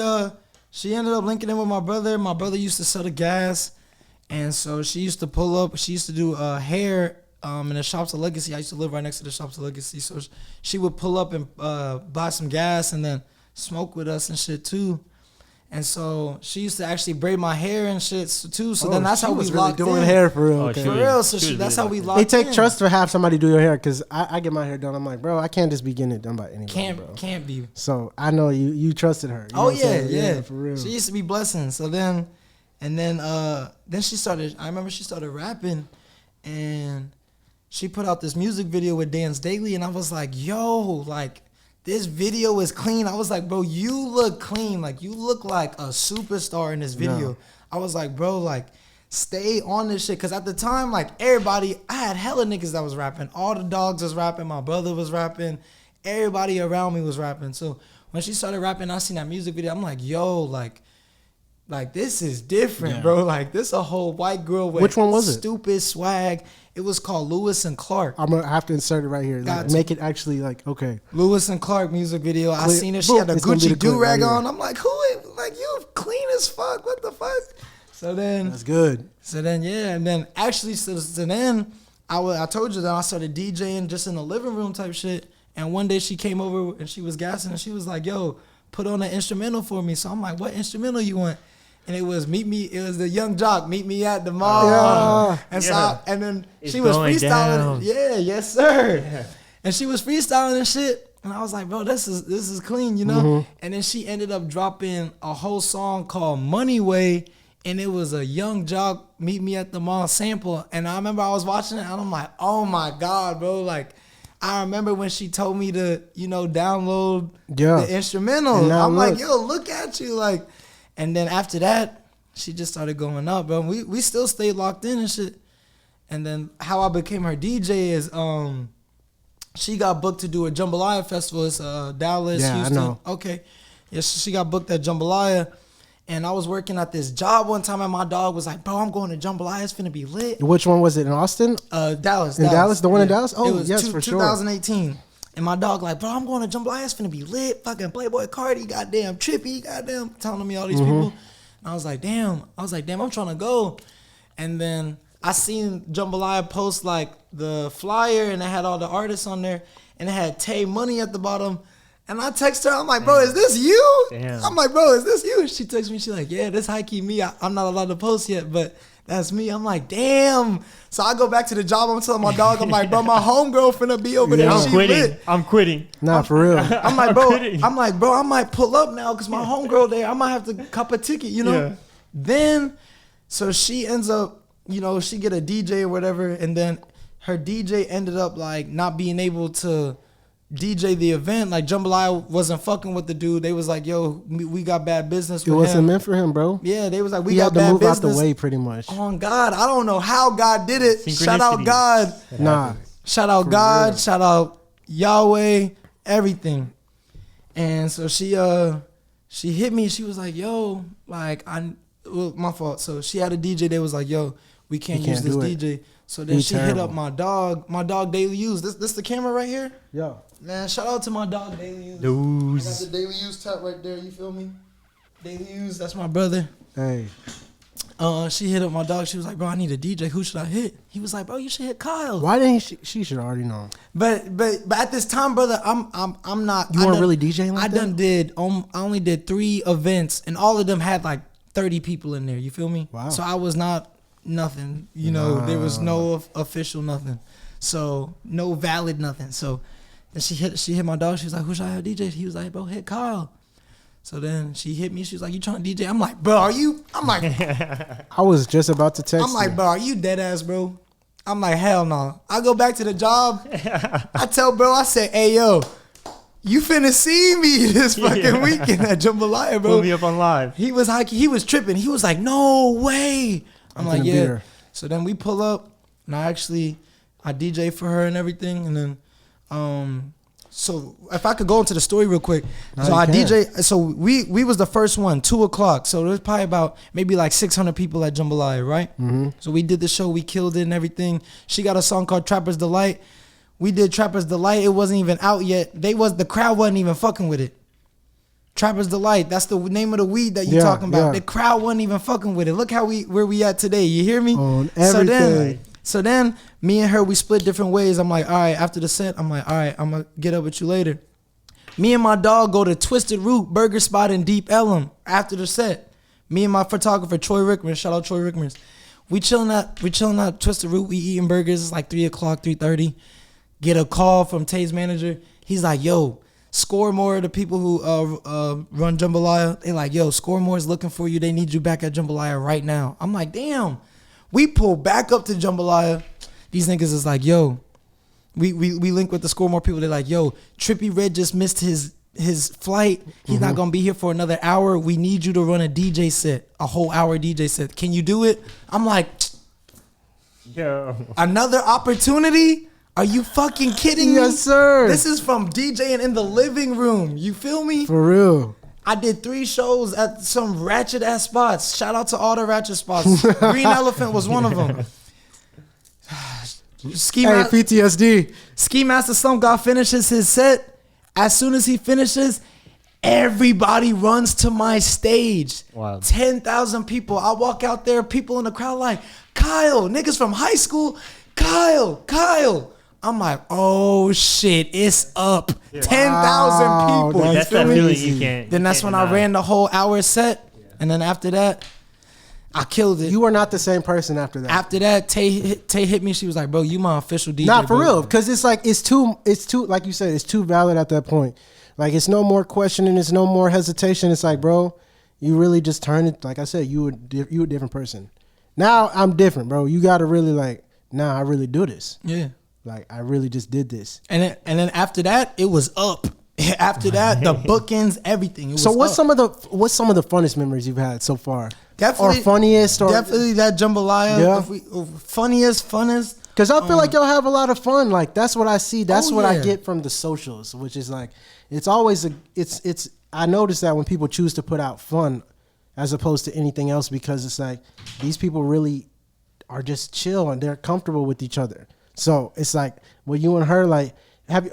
ended up linking in with my brother. My brother used to sell the gas, and so she used to pull up. She used to do hair in the Shops of Legacy. I used to live right next to the Shops of Legacy, so she would pull up and buy some gas and then smoke with us and shit too. And so she used to actually braid my hair and shit too. So then that's she how we was really locked doing in. hair for real. Oh, okay. For was- real. So she was that's really how we locked locked It take in. trust to have somebody do your hair because I get my hair done. I'm like, bro, I can't just be getting it done by anybody, bro. Can't be. So I know you trusted her. You know Oh what I'm yeah, saying? yeah, for real. She used to be blessing. So then she started. I remember she started rapping, and she put out this music video with Dance Daily, and I was like, yo, like this video is clean. I was like, bro, you look clean. Like you look like a superstar in this video. Yeah. I was like, bro, like stay on this shit. Cause at the time, like everybody, I had hella niggas that was rapping. All the dogs was rapping. My brother was rapping. Everybody around me was rapping. So when she started rapping, I seen that music video. I'm like, yo, like this is different, Yeah. bro. Like this a whole white girl with Which one was it? stupid swag. It was called Lewis and Clark. I'm gonna have to insert it right here. Like, Got to. make it actually like okay. Lewis and Clark music video. I Clear- seen her. She boom, had a it's gonna be Gucci the clip do rag right here. on. I'm like, who? Like you clean as fuck. What the fuck? So then, That's good. yeah, and then actually, so then I told you that I started DJing just in the living room type shit. And one day she came over and she was gassing and she was like, yo, put on an instrumental for me. So I'm like, what instrumental you want? And it was the Young Jock, Meet Me at the Mall. Yeah. And so Yeah. and then It's she was going freestyling. down. Yeah, yes, sir. Yeah. And she was freestyling and shit. And I was like, bro, this is clean, you know? Mm-hmm. And then she ended up dropping a whole song called Money Way. And it was a Young Jock Meet Me at the Mall sample. And I remember I was watching it and I'm like, oh my God, bro. Like, I remember when she told me to, download the instrumental. And now I'm like, look. yo, look at you. Like, and then after that, she just started going up, bro. We still stayed locked in and shit. And then how I became her DJ is she got booked to do a Jambalaya festival. It's Dallas, Yeah, I Houston. know. Okay. Yeah, she got booked at Jambalaya. And I was working at this job one time and my dog was like, bro, I'm going to Jambalaya. It's finna be lit. Which one was it in Austin? Dallas. In Dallas? The one in Dallas? Oh, it was yes, for sure. 2018. And my dog like, bro, I'm going to Jambalaya. It's finna be lit. Fucking Playboy Cardi, goddamn Trippy, goddamn, telling me all these people. And I was like, damn, I'm trying to go. And then I seen Jambalaya post like the flyer and it had all the artists on there and it had TayMoney at the bottom. And I text her, I'm like, bro, is this you? Damn. I'm like, bro, is this you? She texts me, she's like, yeah, this high key me. I'm not allowed to post yet, but that's me. I'm like, damn. So I go back to the job. I'm telling my dog, I'm like, bro, my homegirl finna be over there. Yeah. She I'm quitting. lit. I'm quitting. Nah, for real. I'm like, bro, I might pull up now because my homegirl there. I might have to cop a ticket, Yeah. Then, so she ends up, she get a DJ or whatever, and then her DJ ended up like not being able to DJ the event. Like Jambalaya wasn't fucking with the dude. They was like, yo, we got bad business It with wasn't him. meant for him, bro. Yeah, they was like, we He got had to bad move business. out the way pretty much. On God, I don't know how God did it. Shout out Synchronicity. God. Nah. Shout out For God. real. Shout out Yahweh. Everything. And so she hit me. She was like, "Yo, like my fault." So she had a DJ. They was like, "Yo, we can't You use can't this do it. DJ." So then He's she hit terrible. up my dog. My dog daily use this. The camera right here. Yeah. Man, shout out to my dog Daily Use. I got Those. the Daily Use tap right there. You feel me? Daily Use. That's my brother. Hey, She hit up my dog. She was like, "Bro, I need a DJ. Who should I hit?" He was like, "Bro, you should hit Kyle." why didn't she should already know. But at this time, brother, I'm not. You weren't really DJing like I that? done did. I only did 3 events, and all of them had like 30 people in there. You feel me? Wow. So I was not nothing. You know, there was no official nothing. So no valid nothing. So then she hit my dog. She was like, "Who should I have DJ?" He was like, "Bro, hit Kyle." So then she hit me. She was like, "You trying to DJ?" I'm like, "Bro, are you?" I'm like, I was just about to text I'm like, you. "Bro, are you dead ass, bro?" I'm like, "Hell no." I go back to the job. I tell bro, I said, "Hey, yo, you finna see me this fucking weekend at Jambalaya, bro." Pull me up on live. He was like, he was tripping. He was like, "No way." I'm like, gonna be "Yeah." there. So then we pull up, and I DJ for her and everything, and then, so if I could go into the story real quick. No, So you I can. DJ. So we was the first one, 2:00. So there was probably about maybe like 600 people at Jambalaya, right? Mm-hmm. So we did the show, we killed it and everything. She got a song called Trapper's Delight. We did Trapper's Delight. It wasn't even out yet. The crowd wasn't even fucking with it. Trapper's Delight. That's the name of the weed that you Yeah, talking about. yeah. The crowd wasn't even fucking with it. Look how where we at today. You hear me? On So then, everything. so then me and her, we split different ways. I'm like, all right, after the set, I'm like, all right, I'm gonna get up with you later. Me and my dog go to Twisted Root Burger Spot in Deep Ellum after the set. Me and my photographer Troy Rickmers, shout out Troy Rickmers. We chilling at Twisted Root. We eating burgers. It's like 3:00, 3:30. Get a call from Tay's manager. He's like, "Yo, Scoremore, the people who run Jambalaya, they like, yo, Scoremore's looking for you. They need you back at Jambalaya right now." I'm like, damn. We pull back up to Jambalaya. These niggas is like, yo, we link with the Scoremore people. They're like, yo, Trippy Red just missed his flight. He's not gonna be here for another hour. We need you to run a DJ set, a whole hour DJ set. Can you do it? I'm like, Yo. another opportunity? Are you fucking kidding me? Yes, sir. This is from DJing in the living room. You feel me? For real. I did 3 shows at some ratchet ass spots. Shout out to all the ratchet spots. Green Elephant was one of them. Ski Master Slump God finishes his set. As soon as he finishes, everybody runs to my stage. Wow. 10,000 people. I walk out there, people in the crowd like, Kyle, niggas from high school, Kyle. I'm like, oh shit, it's up. 10,000 Wow, people. that's That's that crazy. feeling you can't. Then that's when I ran the whole hour set. And then after that, I killed it. You were not the same person after that. After that, Tay hit me. She was like, bro, you my official DJ. Not for bro. real, because it's like it's too like you said, it's too valid at that point. Like it's no more questioning, it's no more hesitation. It's like, bro, you really just turned it. Like I said, you a different person. Now I'm different, bro. You got to really like, nah, I really do this. Yeah. Like I really just did this. And then after that, it was up. After that, the bookends, everything. It was So what's up. some of the funnest memories you've had so far? Definitely, or funniest, or definitely that Jambalaya. Yeah. Funnest. Because I feel like y'all have a lot of fun. Like that's what I see. That's Oh, what I yeah. get from the socials, which is like it's always it's. I notice that when people choose to put out fun as opposed to anything else, because it's like these people really are just chill and they're comfortable with each other. So it's like when you and her like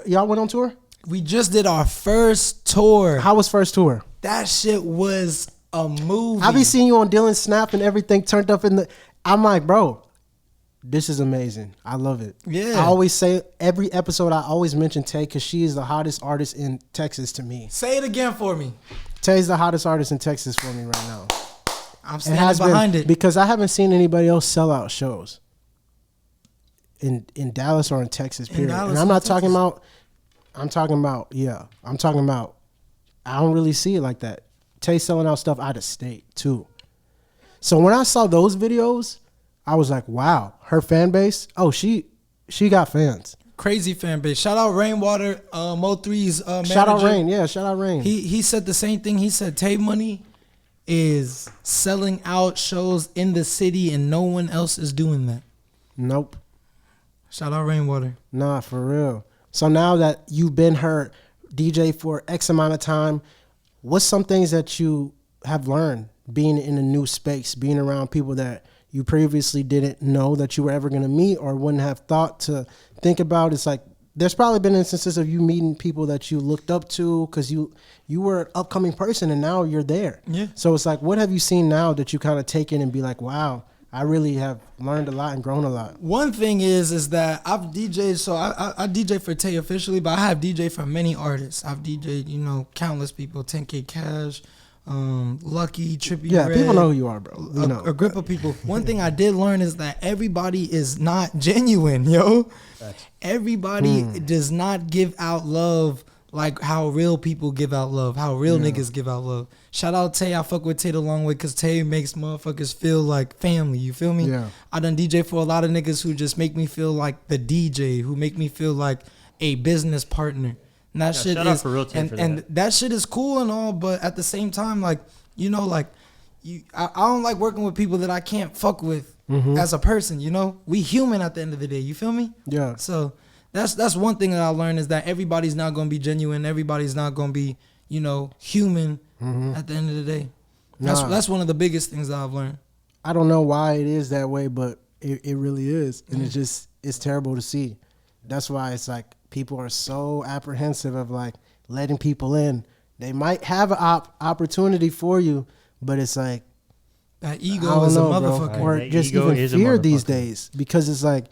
y'all went on tour? We just did our first tour. How was first tour? That shit was a movie. I be seeing you on Dylan Snap and everything turned up in the. I'm like, bro, this is amazing. I love it. Yeah. I always say every episode. I always mention Tay because she is the hottest artist in Texas to me. Say it again for me. Tay's the hottest artist in Texas for me right now. I'm It standing has behind been it. because I haven't seen anybody else sell out shows in Dallas or in Texas. Period. Dallas And I'm or not talking Texas. about. I'm talking about. I don't really see it like that. Tay selling out stuff out of state too. So when I saw those videos, I was like, wow, her fan base. Oh, she got fans. Crazy fan base. Shout out Rainwater, Mo3's manager. Shout out Rain. Yeah, shout out Rain. He said the same thing. He said TayMoney is selling out shows in the city and no one else is doing that. Nope. Shout out Rainwater. Nah, for real. So now that you've been her DJ for X amount of time, what's some things that you have learned being in a new space, being around people that you previously didn't know that you were ever going to meet or wouldn't have thought to think about? It's like there's probably been instances of you meeting people that you looked up to because you were an upcoming person and now you're there. Yeah. So it's like, what have you seen now that you kind of take in and be like, wow, I really have learned a lot and grown a lot? One thing is that I've DJed, so I DJ for Tay officially, but I have DJ for many artists. I've DJed, you know, countless people, 10K Cash, Lucky, Trippie Yeah, Redd, people know who you are, bro. You know. a grip of people. One thing I did learn is that everybody is not genuine, yo. Everybody does not give out love like how real people give out love, how real niggas give out love. Shout out Tay. I fuck with Tay the long way because Tay makes motherfuckers feel like family. You feel me? Yeah. I done DJ for a lot of niggas who just make me feel like the DJ, who make me feel like a business partner. And that shit shout out is, for real Tay for and that. that shit is cool and all, but at the same time, like, you know, like, I don't like working with people that I can't fuck with as a person, you know? We human at the end of the day, you feel me? Yeah. So that's one thing that I learned is that everybody's not going to be genuine. Everybody's not going to be, you know, human at the end of the day. That's one of the biggest things that I've learned. I don't know why it is that way, but it really is. And it's terrible to see. That's why it's like people are so apprehensive of like letting people in. They might have an opportunity for you, but it's like, That I ego don't is a know, bro. motherfucker. Or That just ego even is a fear these motherfucker. days because it's like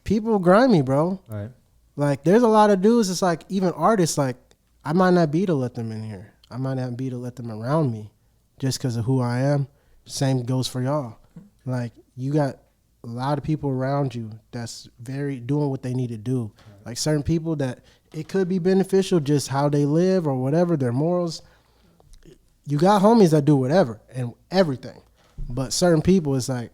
people grimy, bro. Right. Like there's a lot of dudes. It's like even artists. Like I might not be to let them in here. I might not be to let them around me, just because of who I am. Same goes for y'all. Like you got a lot of people around you that's very doing what they need to do. Like certain people that it could be beneficial just how they live or whatever their morals. You got homies that do whatever and everything, but certain people it's like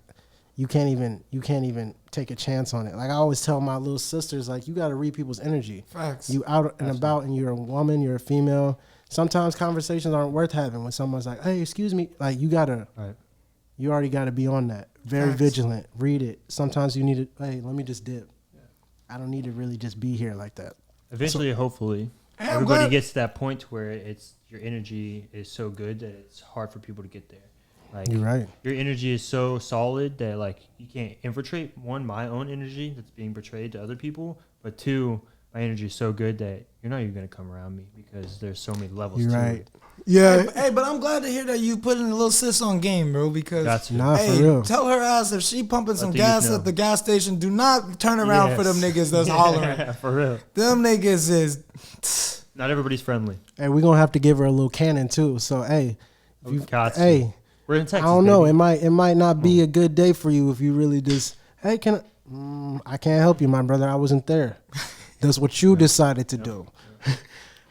you can't even take a chance on it. Like I always tell my little sisters, like you got to read people's energy. Facts. You out and about and you're a woman, you're a female. Sometimes conversations aren't worth having when someone's like, hey, excuse me. Like you already got to be on that. Very Facts. vigilant. Read it. Sometimes you need to, hey, let me just dip. I don't need to really just be here like that. Eventually, hopefully, Hey, I'm everybody glad- gets to that point where it's your energy is so good that it's hard for people to get there. Like You're right. your energy is so solid that like you can't infiltrate my own energy that's being portrayed to other people, but two, my energy is so good that you're not even gonna come around me because there's so many levels You're to right. it. Yeah. Hey, but I'm glad to hear that you putting a little sis on game, bro, because Got to. Nah, hey, for real. tell her ass if she pumping some the youth gas know. at the gas station, do not turn around for them Yes. niggas that's hollering. For real. Them niggas is Not everybody's friendly. Hey, we're gonna have to give her a little cannon too. So hey, if you, Got to. hey, We're in Texas. I don't know. baby. It might not be a good day for you if you really just hey I can't help you, my brother. I wasn't there. That's what you decided to do.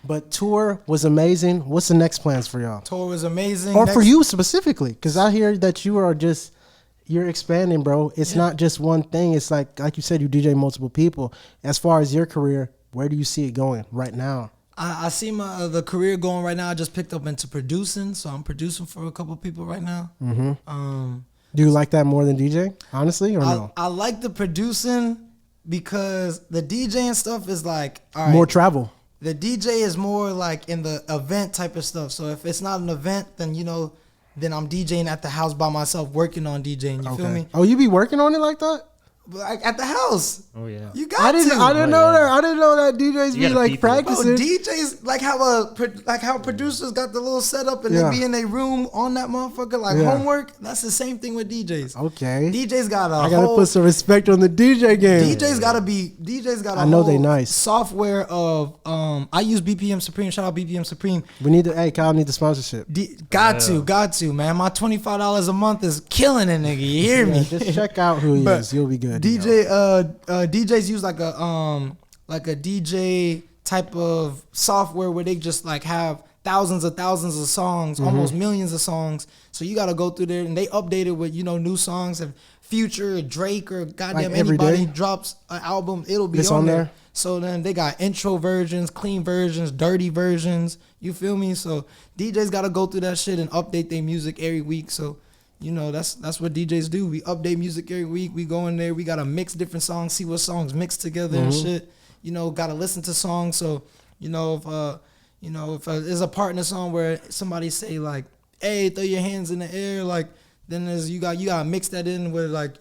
But tour was amazing. What's the next plans for y'all? tour was amazing. Or for Next- you specifically? Because I hear that you're expanding, bro. It's not just one thing. It's like you said, you DJ multiple people. As far as your career, where do you see it going right now? I see the career going right now. I just picked up into producing, so I'm producing for a couple people right now. Do you like that more than DJ, honestly, or no? I like the producing because the DJing stuff is like all right, More travel. The DJ is more like in the event type of stuff. So if it's not an event, then then I'm DJing at the house by myself, working on DJing. You feel me? Oh, you be working on it like that? Like at the house. Oh yeah. You got I didn't to. know yeah. that. I didn't know that DJs You be gotta like people. Bro, practicing. DJs like how producers got the little setup and Yeah. they be in their room on that motherfucker like Yeah. homework. That's the same thing with DJs. Okay. DJs got I gotta put some respect on the DJ game. DJs got a I know whole they nice. software of I use BPM Supreme. Shout out BPM Supreme. We need to. Hey, Kyle, need the sponsorship. Got to, man. My $25 a month is killing it, nigga. You hear Yeah, me? just check out who he But is. You'll be good. DJs use like a DJ type of software where they just like have thousands of songs, almost millions of songs. So you gotta go through there and they update it with new songs. If Future or Drake or goddamn Like every anybody day? drops an album, it'll be It's on on there. there? So then they got intro versions, clean versions, dirty versions. You feel me? So DJs gotta go through that shit and update their music every week. So that's what DJs do. We update music every week. We go in there. We gotta mix different songs, see what songs mix together and shit. Gotta listen to songs. So if there's a part in a song where somebody say like, "Hey, throw your hands in the air," like then you gotta mix that in with like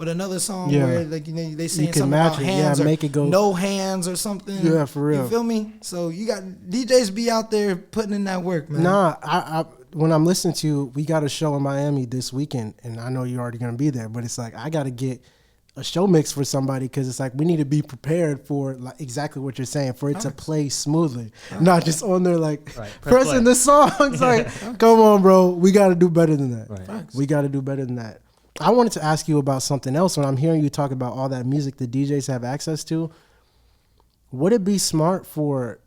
with another song Yeah. where like they saying can something match about it. hands Yeah, or make it go- no hands or something. Yeah, for real. You feel me? So you got DJs be out there putting in that work, man. Nah, I when I'm listening to you, we got a show in Miami this weekend, and I know you're already gonna be there, but it's like I gotta get a show mix for somebody because it's like we need to be prepared for like exactly what you're saying for it to play smoothly, not just on there like Right, press pressing play. the songs. Like, come on, bro, we got to do better than that. Right. Facts. We got to do better than that. I wanted to ask you about something else. When I'm hearing you talk about all that music the DJs have access to, would it be smart for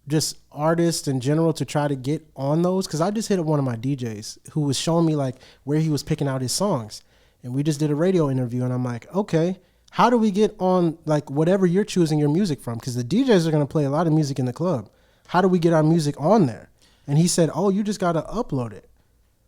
just artists in general to try to get on those? Because I just hit up one of my DJs who was showing me like where he was picking out his songs, and we just did a radio interview, and I'm like, okay, how do we get on like whatever you're choosing your music from? Because the DJs are going to play a lot of music in the club. How do we get our music on there? And he said, oh, you just got to upload it.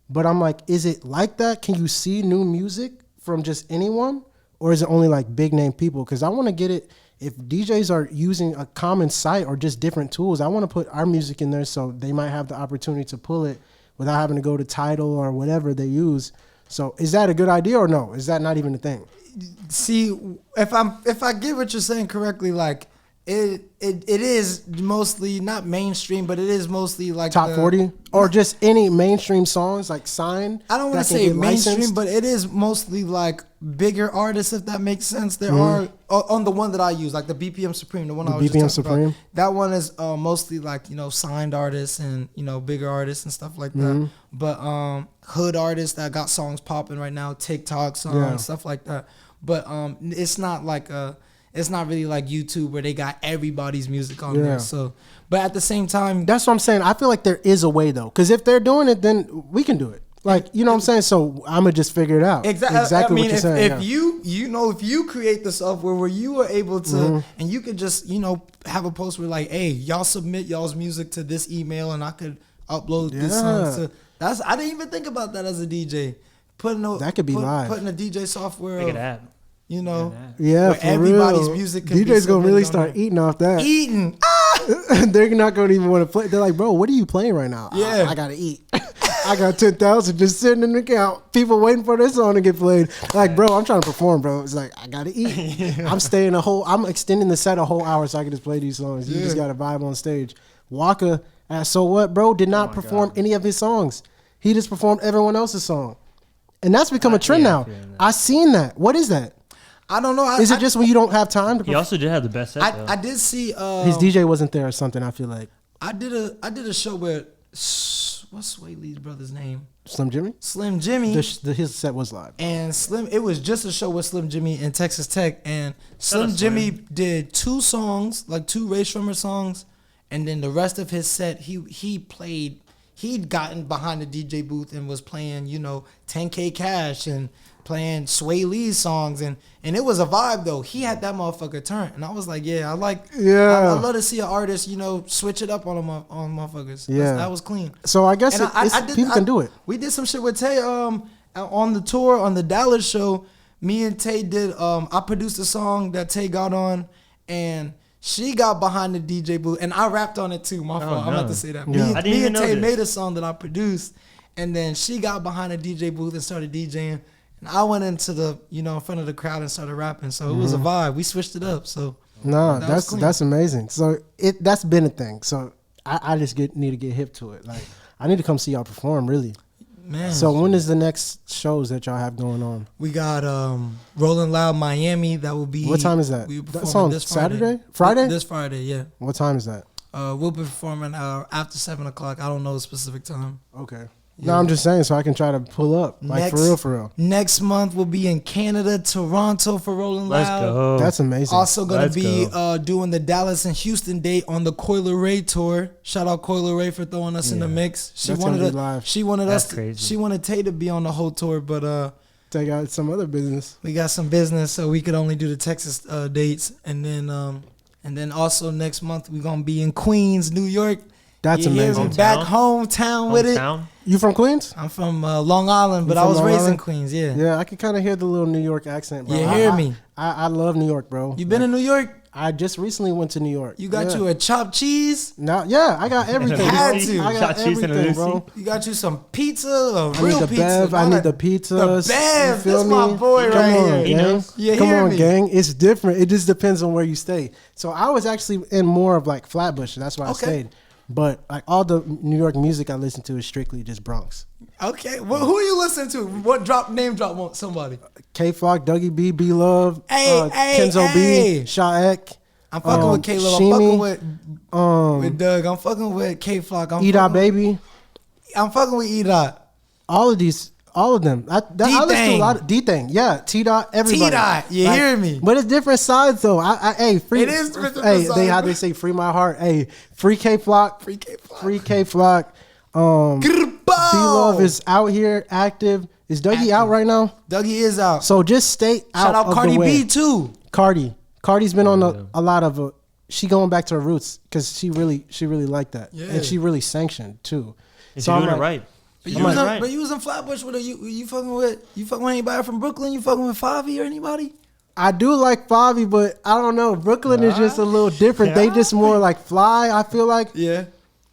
But I'm like, is it like that? Can you see new music from just anyone? Or is it only like big name people? Because I want to get it. If DJs are using a common site or just different tools, I want to put our music in there so they might have the opportunity to pull it without having to go to Tidal or whatever they use. So is that a good idea or no? Is that not even a thing? See, if I get what you're saying correctly, like it is mostly not mainstream, but it is mostly like Top 40? Or just any mainstream songs like signed? I don't want that to can say get mainstream, licensed? but it is mostly like bigger artists, if that makes sense. There are on the one that I use, like the BPM Supreme, the one I was BPM just talking Supreme? about. That one is mostly like signed artists and bigger artists and stuff like that. But hood artists that got songs popping right now, TikTok songs, stuff like that. But it's not like it's not really like YouTube where they got everybody's music on there. So, but at the same time, That's what I'm saying. I feel like there is a way though, because if they're doing it, then we can do it. Like, you know what I'm saying? So I'm gonna just figure it out. Exactly. Exactly I mean, what you're if, saying. if yeah. if you create the software where you are able to, and you could just, have a post where like, hey, y'all submit y'all's music to this email, and I could upload this song to. I didn't even think about that as a DJ. That could be live. Putting a DJ software. Make it up, app. Yeah, where for everybody's real. music can be DJ's gonna really submitted on start there. eating off that. Eating. They're not gonna even want to play. They're like, bro, what are you playing right now? Yeah. I gotta eat. I got 10,000 just sitting in the account. People waiting for this song to get played. Like, bro, I'm trying to perform, bro. It's like I gotta eat. I'm extending the set a whole hour so I can just play these songs. You just gotta vibe on stage. Waka at So What, bro, did not perform any of his songs. He just performed everyone else's song, and that's become a trend now. I seen that. What is that? I don't know. Is it just when you don't have time to? He also did have the best set, though. I did see. His DJ wasn't there or something. I feel like I did a show with what's Sway Lee's brother's name? Slim Jimmy. Slim Jimmy. His set was live. And Slim, it was just a show with Slim Jimmy in Texas Tech, and Slim out Jimmy Slim. did 2 songs, like 2 Ray Shrummer songs, and then the rest of his set, he'd gotten behind the DJ booth and was playing, 10K Cash and playing Sway Lee's songs, and it was a vibe though. He had that motherfucker turn, and I was like, I love to see an artist, switch it up on motherfuckers. Yeah. That was clean. So I guess And people can do it. We did some shit with Tay on the tour on the Dallas show. Me and Tay did. I produced a song that Tay got on, and she got behind the DJ booth, and I rapped on it too. My fault. I'm about to say that. Yeah. I didn't Me even and know Tay this. made a song that I produced, and then she got behind the DJ booth and started DJing. And I went into the, in front of the crowd and started rapping. So it was a vibe. We switched it up. So No, that was clean. that's amazing. So that's been a thing. So I just need to get hip to it. Like I need to come see y'all perform, really. Man. So when is the next shows that y'all have going on? We got Rolling Loud Miami. That will be. What time is that? We That's performing on this Friday. Saturday? Friday? This Friday, yeah. What time is that? We'll be performing after 7 o'clock. I don't know the specific time. Okay. No, I'm just saying so I can try to pull up. Like for real. Next month we'll be in Canada, Toronto for Rolling Let's Loud. go. That's amazing. Also gonna Let's be go. doing the Dallas and Houston date on the Coiler Ray tour. Shout out Coiler Ray for throwing us in the mix. She That's wanted gonna be to, live. she wanted That's us. crazy. She wanted Tay to be on the whole tour, but Take out some other business. we got some business, so we could only do the Texas dates, and then also next month we're gonna be in Queens, New York. That's You hear me? amazing. Back hometown with it. Hometown? You from Queens? I'm from Long Island, but You I from was Long raised in Island? Queens. Yeah. Yeah, I can kind of hear the little New York accent, bro. You hear I- me? I love New York, bro. You been in New York? I just recently went to New York. You got you a chopped cheese. Now, yeah, I got everything. Had bro. to. I got Chopped cheese and a everything, bro. Lucy. You got you some pizza, a I real need the pizza. bev. I not need a- the pizzas. The bev. You feel That's my me? boy Come right on, here. He gang. knows. You Come hear on, me? gang. It's different. It just depends on where you stay. So I was actually in more of like Flatbush. That's why I Okay. stayed. But like all the New York music I listen to is strictly just Bronx. Okay, well, who you listen to? What name drop somebody? K Flock, Dougie B, B Love, Hey, Kenzo hey. B, Shaek. I'm fucking with Caleb. I'm Shimi, fucking with Doug. I'm fucking with K Flock. E-Dot Baby. I'm fucking with E-Dot. All of them. I listen to a lot of D-Thing. Yeah, T-Dot, everybody. T-Dot, you hear me? But it's different sides though. Hey, free. It is different Hey, sides, how bro. they say free my heart. Hey, free K Flock. Free K Flock. Free K Flock. B Love is out here active. Is Dougie out right now? Dougie is out. So just stay out Shout out of Cardi the way. B too. Cardi's been on a lot of she going back to her roots because she really liked that. Yeah. And she really sanctioned too. She's So I'm doing it like, right. But She's you, was doing it in, right. but you was in Flatbush with her. You fucking with anybody from Brooklyn? You fucking with Favi or anybody? I do like Favi, but I don't know. Brooklyn is just a little different. They just more like fly, I feel like. Yeah.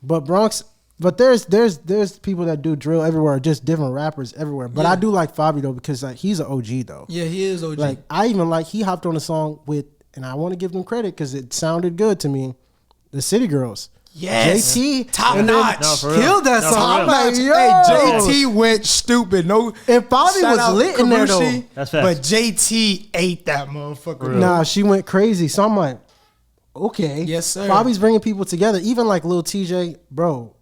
But Bronx, but there's people that do drill everywhere, just different rappers everywhere. But Yeah. I do like Favi though because like he's an OG though. Yeah, he is OG. Like I even like he hopped on a song with, and I want to give them credit because it sounded good to me. The City Girls. yes. JT Top and then notch. No, for real. killed that No, for song. real. I'm like, yo. Hey, JT went stupid. No, And Favi shout was out lit in there though. Karushi, That's facts. But JT ate that motherfucker. Real. Nah, she went crazy. So I'm like, okay. Yes, sir. Favi's bringing people together. Even like Lil TJ, bro.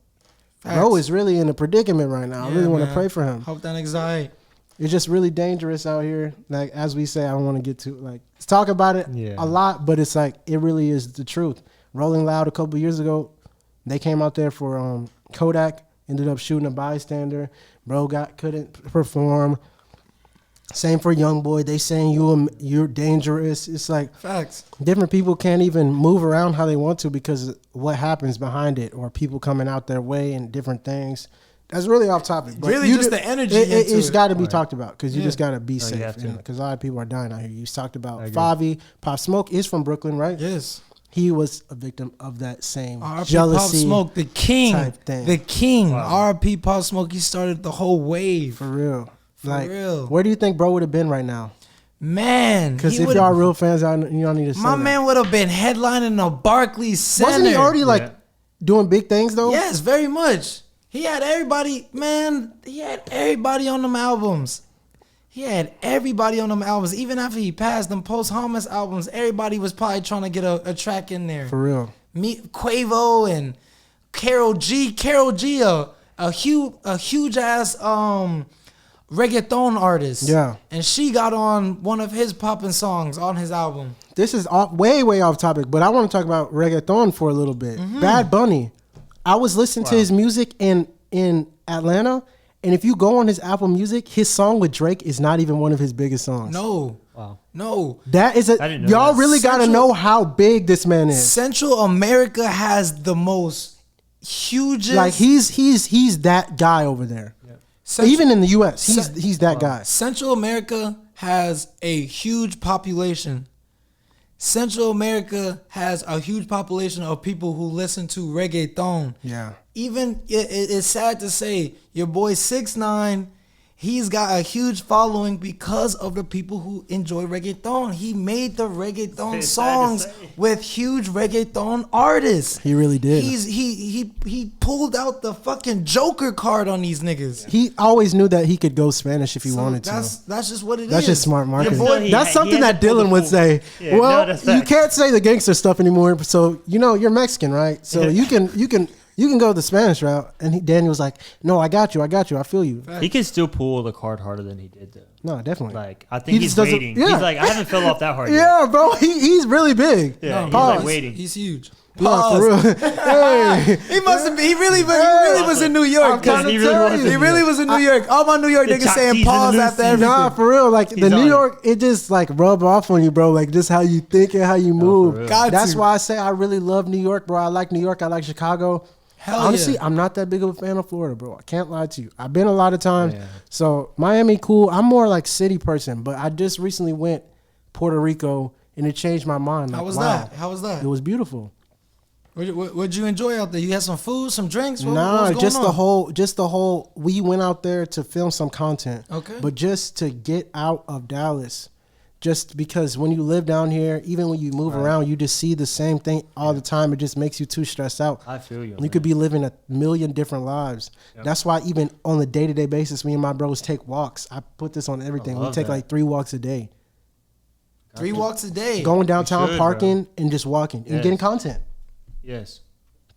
Bro Facts. is really in a predicament right now. I really want to man. pray for him. Hope that nigga's alright. It's just really dangerous out here. Like as we say, I don't want to get too like talk about it Yeah. a lot, but it's like it really is the truth. Rolling Loud a couple years ago, they came out there for Kodak, ended up shooting a bystander. Bro couldn't perform. Same for Youngboy. They saying you're dangerous. It's like Facts. different people can't even move around how they want to because of what happens behind it, or people coming out their way and different things. That's really off topic. But Really you just ju- the energy It's into it. got to be talked about because you Yeah. just got to be you safe. have to. Because a lot of people are dying out here. You talked about I agree. Favi. Pop Smoke is from Brooklyn, right? Yes. He was a victim of that same RP Pop jealousy. Smoke, the king. type thing. The king. Wow. RP Pop Smoke, he started the whole wave. For real. For real. Where do you think bro would have been right now? Man. Because he if would've- y'all real fans, y'all need to say my that. man would have been headlining the Barclays Center. Wasn't he already like Yeah. doing big things though? Yes, very much. He had everybody, man. He had everybody on them albums. He had everybody on them albums. Even after he passed them post-Hamas albums, everybody was probably trying to get a track in there. For real. Me, Quavo and Karol G. A huge ass reggaeton artist. Yeah. And she got on one of his popping songs on his album. This is way off topic, but I want to talk about reggaeton for a little bit. Bad Bunny. I was listening to his music in Atlanta, and if you go on his Apple Music, his song with Drake is not even one of his biggest songs. No. Wow. No. That is I didn't know y'all that. really got to Central- know how big this man is. Central America has the most hugest. Like he's that guy over there. Central, Even in the US, Cen- he's that guy. Central America has a huge population. Central America has a huge population of people who listen to reggaeton. Yeah. Even it's sad to say, your boy 6ix9ine, he's got a huge following because of the people who enjoy reggaeton. He made the reggaeton It's sad to songs say. with huge reggaeton artists. He really did. He pulled out the fucking Joker card on these niggas. He always knew that he could go Spanish if he So wanted to. that's just what it is. That's just smart marketing. boy, he That's had- something he had that to pull the Dylan would fool. say. Yeah, Well, no, that's you facts. can't say the gangster stuff anymore. So you're Mexican, right? So you can go the Spanish route. And Daniel was like, "No, I got you. I feel you." He can still pull the card harder than he did, though. No, definitely. Like, I He think he's just doesn't- waiting. yeah. He's like, I haven't fell off that hard yet. Yeah, bro, he's really big. Yeah, No, he's pause. like waiting. He's huge. No, for real. Hey, He must have been. He really was in New I'm York. trying to He really tell was you. He really was in New York. All my New York The niggas chop saying cheese and pause the after Lucy. everything. Nah, for real. Like the He's New on it. York, it just like rub off on you, bro. Like just how you think and how you move. real. Got That's to. why I say I really love New York, bro. I like New York. I like Chicago. Hell Honestly, yeah. I'm not that big of a fan of Florida, bro. I can't lie to you. I've been a lot of times. Yeah. So Miami, cool. I'm more like city person, but I just recently went Puerto Rico and it changed my mind. How Like, was wow, that? How was that? It was beautiful. What'd you enjoy out there? You had some food, some drinks? What was going just on? the whole. We went out there to film some content. Okay. But just to get out of Dallas, just because when you live down here, even when you move around, you just see the same thing all the time. It just makes you too stressed out. I feel you. You could be living a million different lives. Yep. That's why even on the day-to-day basis, me and my bros take walks. I put this on everything. We love take that. like 3 walks a day. 3 walks a day. Going downtown, should, parking, and just walking and Yes. getting content. Yes.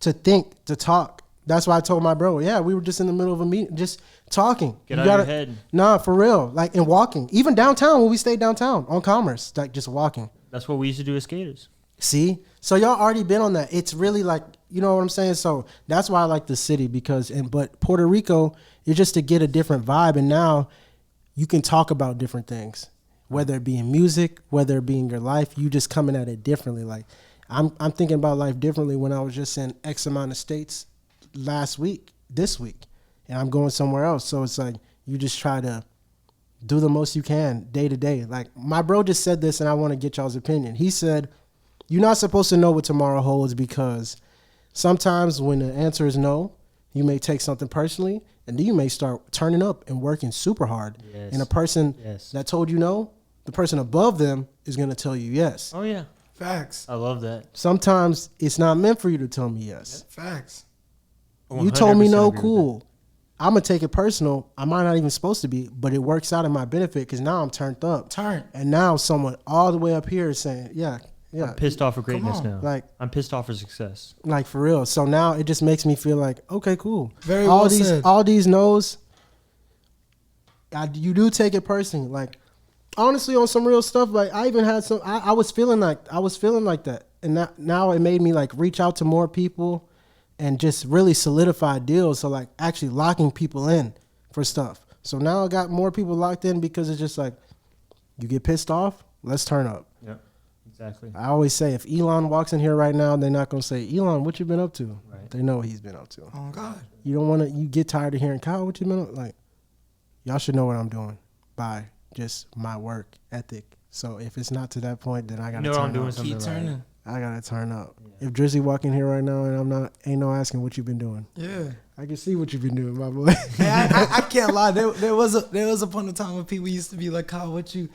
To think, to talk. That's why I told my bro, yeah, we were just in the middle of a meeting, just talking. Get You out of your head. Nah, for real. Like, and walking. Even downtown, when we stayed downtown on Commerce, like just walking. That's what we used to do as skaters. See? So y'all already been on that. It's really like, you know what I'm saying? So that's why I like the city but Puerto Rico is just to get a different vibe. And now you can talk about different things, whether it be in music, whether it be in your life, you just coming at it differently. Like, I'm thinking about life differently when I was just in X amount of states this week, and I'm going somewhere else. So it's like you just try to do the most you can day to day. Like my bro just said this, and I want to get y'all's opinion. He said, you're not supposed to know what tomorrow holds because sometimes when the answer is no, you may take something personally, and then you may start turning up and working super hard. Yes. And a person Yes. that told you no, the person above them is going to tell you yes. Oh yeah. Facts. I love that. Sometimes it's not meant for you to tell me yes. Facts. You told me 100% no, agree with cool. I'm going to take it personal. I might not even supposed to be, but it works out in my benefit because now I'm turned up. And now someone all the way up here is saying, yeah. I'm pissed off for greatness on. now. Like- I'm pissed off for success. Like for real. So now it just makes me feel like, okay, cool. Very all well these, said. All these no's, you do take it personally. Like honestly, on some real stuff, like I even had some, I was feeling like that. And now it made me like reach out to more people and just really solidify deals. So like actually locking people in for stuff. So now I got more people locked in because it's just like, you get pissed off, let's turn up. Yep. Exactly. I always say if Elon walks in here right now, they're not going to say, Elon, what you been up to? Right. They know what he's been up to. Oh God. You don't want to, you get tired of hearing, Kyle, what you been up? Like, y'all should know what I'm doing by just my work ethic. So if it's not to that point, then I got to You know turn I'm doing up. something Keep right. turning. I got to turn up. Yeah. If Drizzy walk in here right now and ain't no asking what you been doing. Yeah. I can see what you've been doing, my boy. Hey, I can't lie. There was a point in time when people used to be like, Kyle, what you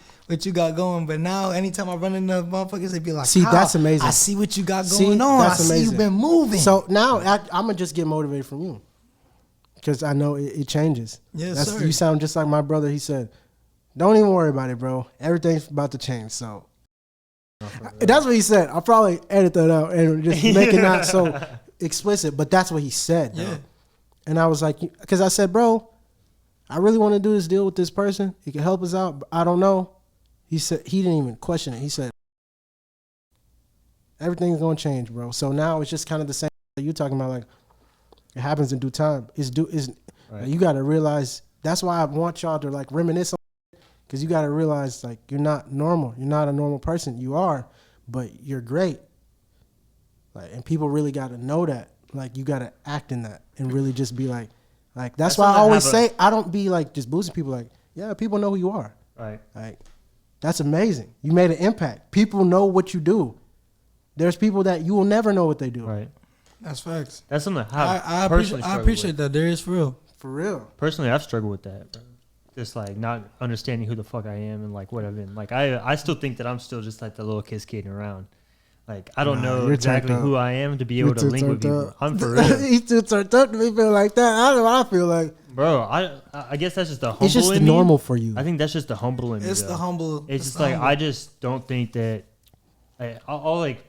got going? But now, anytime I run into motherfuckers, they be like, See, Kyle, that's amazing. I see what you got See, going on. that's I see you amazing. been moving. So now I'm going to just get motivated from you because I know it changes. Yes, sir. You sound just like my brother. He said, don't even worry about it, bro. Everything's about to change. So that's what he said. I'll probably edit that out and just make it not so explicit, but that's what he said. Yeah. Though. And I was like, because I said, bro, I really want to do this deal with this person. He can help us out, but I don't know. He said, he didn't even question it. He said, everything's going to change, bro. So now it's just kind of the same that you talking about, like, it happens in due time. Right. You got to realize, that's why I want y'all to, like, reminisce on it, because you got to realize, like, you're not normal. You're not a normal person. You are, but you're great. Like, and people really got to know that. Like, you got to act in that and really just be like that's why I something I always have say, I don't be like just boosting people. Like, yeah, people know who you are. Right. Like, that's amazing. You made an impact. People know what you do. There's people that you will never know what they do. Right. That's facts. That's something I personally appreciate that. There is for real. For real. Personally, I've struggled with that, bro. Just like not understanding who the fuck I am and like what I've been. Like I still think that I'm still just like the little kid skating around. Like I don't know you're exactly turned up. who I am to be You're able to too link with turned people. up. I'm for real, He's too turned up to be feeling like that. I don't know what I feel like. bro. I guess that's just the humble. It's just the in me. normal for you. I think that's just the humble in me. It's though. the humble. It's just the like humble. I just don't think that I'll like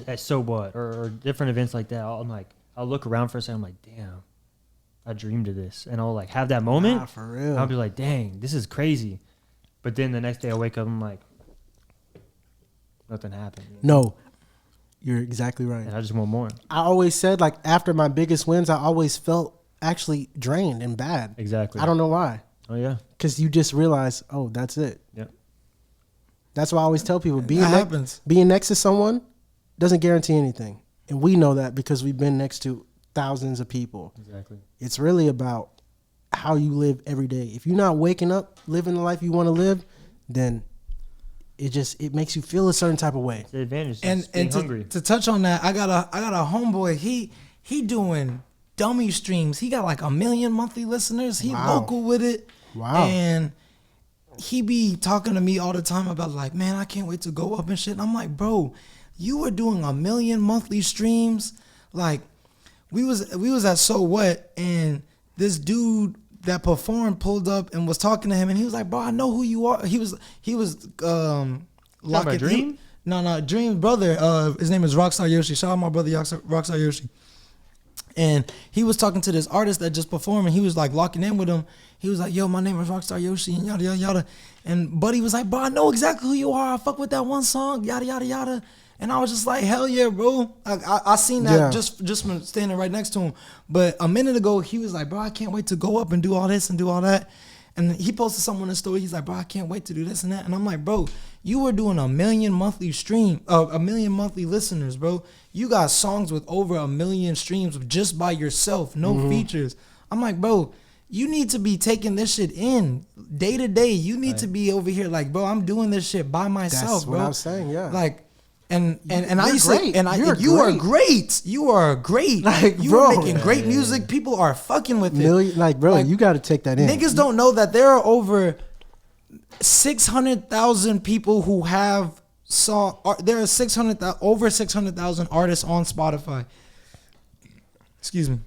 at so what or different events like that. I'll look around for a second. I'm like, damn, I dreamed of this, and I'll like have that moment. Nah, for real. I'll be like, dang, this is crazy. But then the next day I wake up, I'm like, nothing happened. No, you're exactly right. And I just want more. I always said, like, after my biggest wins, I always felt actually drained and bad. Exactly. I don't know why. Oh yeah. Because you just realize, oh, that's it. Yep. That's why I always tell people, being happens. being next to someone doesn't guarantee anything. And we know that because we've been next to thousands of people. Exactly. It's really about how you live every day. If you're not waking up, living the life you want to live, then it makes you feel a certain type of way. It's the advantage. And Being hungry. to touch on that, I got a homeboy. He doing dummy streams. He got like 1 million monthly listeners. He Wow. local with it. Wow. And he be talking to me all the time about like, man, I can't wait to go up and shit. And I'm like, bro, you were doing 1 million monthly streams. Like, we was at So What, and this dude that performed pulled up and was talking to him, and he was like, bro, I know who you are. He was locking Dream? No, Dream's brother. His name is Rockstar Yoshi. Shout out my brother Rockstar Yoshi. And he was talking to this artist that just performed, and he was like locking in with him. He was like, yo, my name is Rockstar Yoshi, and yada, yada, yada. And Buddy was like, bro, I know exactly who you are. I fuck with that one song, yada, yada, yada. And I was just like, hell yeah, bro. I seen that just from standing right next to him. But a minute ago, he was like, bro, I can't wait to go up and do all this and do all that. And he posted something in the story. He's like, bro, I can't wait to do this and that. And I'm like, bro, you were doing 1 million monthly 1 million monthly listeners, bro. You got songs with over 1 million streams just by yourself, no features. I'm like, bro, you need to be taking this shit in day to day. You need to be over here like, bro, I'm doing this shit by myself, That's bro. what I'm saying, yeah. Like, and I used great. to, and I, You're you are great. great. You are great. Like, you bro. are making great music. People are fucking with it. Like, bro, Like, you got to take that in. Niggas don't know that there are over 600,000 people who have there are over 600,000 artists on Spotify. Excuse me.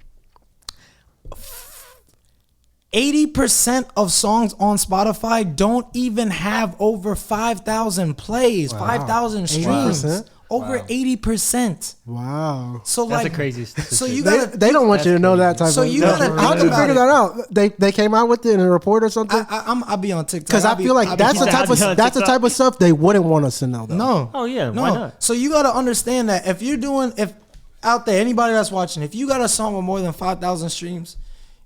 80% of songs on Spotify don't even have over 5,000 plays, 5,000 streams. 80%? Over 80%. Wow. So That's like, the craziest statistic. so you gotta, They don't want you to know that type So of. you gotta How'd think you about figure it. that out? They came out with it in a report or something. I'll be on TikTok. Because I feel like that's the type of on that's the TikTok. type of stuff they wouldn't want us to know. Though. No. Oh, yeah, No. why not? So you gotta understand that if out there, anybody that's watching, if you got a song with more than 5,000 streams,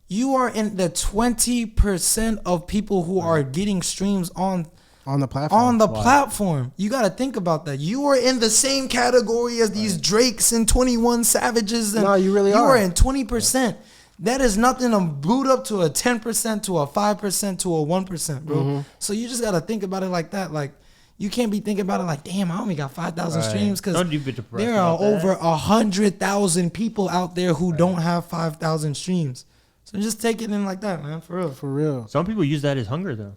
you are in the 20% of people who are getting streams on the platform. platform. You got to think about that. You are in the same category as these Drakes and 21 Savages. And No, you really You are. are in 20%. That is nothing to boot up to a 10%, to a 5%, to a 1%, bro. Mm-hmm. So you just got to think about it like that. Like, you can't be thinking about it like, damn, I only got 5,000 Right. streams, because Don't you be depressed there are about that. over 100,000 people out there who don't have 5,000 streams. So just take it in like that, man, for real. For real. Some people use that as hunger, though.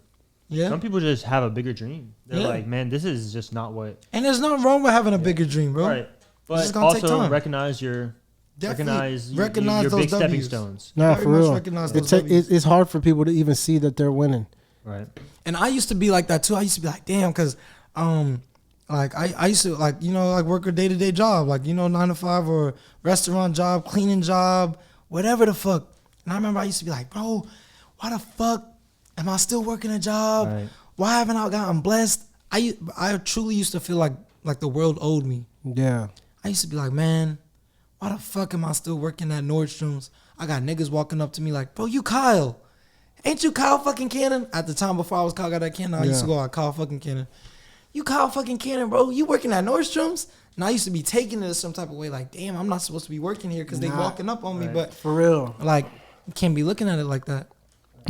Yeah. Some people just have a bigger dream. They're Yeah. like, man, this is just not what. And there's nothing wrong with having a bigger dream, bro. Right. just But gonna take also time. recognize your Definitely recognize your those big stepping Ws. stones. Nah, Very for much real. recognize It those ta- Ws. it's hard for people to even see that they're winning. Right. And I used to be like that too. I used to be like, damn, because like I used to like, you know, like work a day-to-day job, like, you know, 9 to 5 or restaurant job, cleaning job, whatever the fuck. And I remember I used to be like, bro, why the fuck am I still working a job? Right. Why haven't I gotten blessed? I truly used to feel like the world owed me. Yeah. I used to be like, man, why the fuck am I still working at Nordstrom's? I got niggas walking up to me like, bro, you Kyle. Ain't you Kyle fucking Cannon? At the time before I was Kyle got that Cannon, I used to go out Kyle fucking Cannon. You Kyle fucking Cannon, bro. You working at Nordstrom's? And I used to be taking it some type of way like, damn, I'm not supposed to be working here because they walking up on me. But For real. like, you can't be looking at it like that.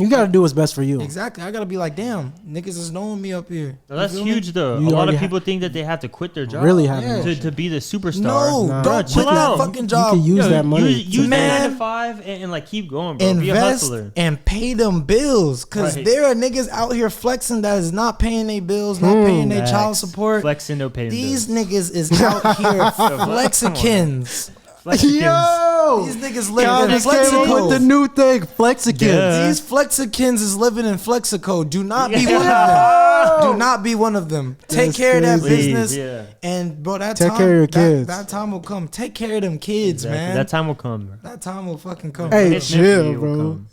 You got to do what's best for you. Exactly. I got to be like, damn, niggas is knowing me up here. No, that's You feel me? huge, though. You A lot already of people think that they have to quit their job. Really have Yeah. to be the superstar. No, Nah. don't chill quit that out. fucking job. You can use that money. Use to- that 9 Man. to 5 and like keep going, bro. Be a Invest hustler. and pay them bills, because Right. there are niggas out here flexing that is not paying their bills, not paying their child Facts. support. Flexing, no paying These bills. niggas is out here flexicans. Flexicans. Yo! These niggas Y'all living in just came up with the Flexico. new thing, Flexicans. Yeah. These flexicans is living in Flexico. Do not be one of them. Yo! Do not be one of them. Take That's care of that crazy. business. Yeah. And bro, that Take time, care of your that- kids. That time will come. Take care of them kids, Exactly. man. That time will come, bro. That time will fucking come. Hey, It's meant for chill, you, it will bro. come.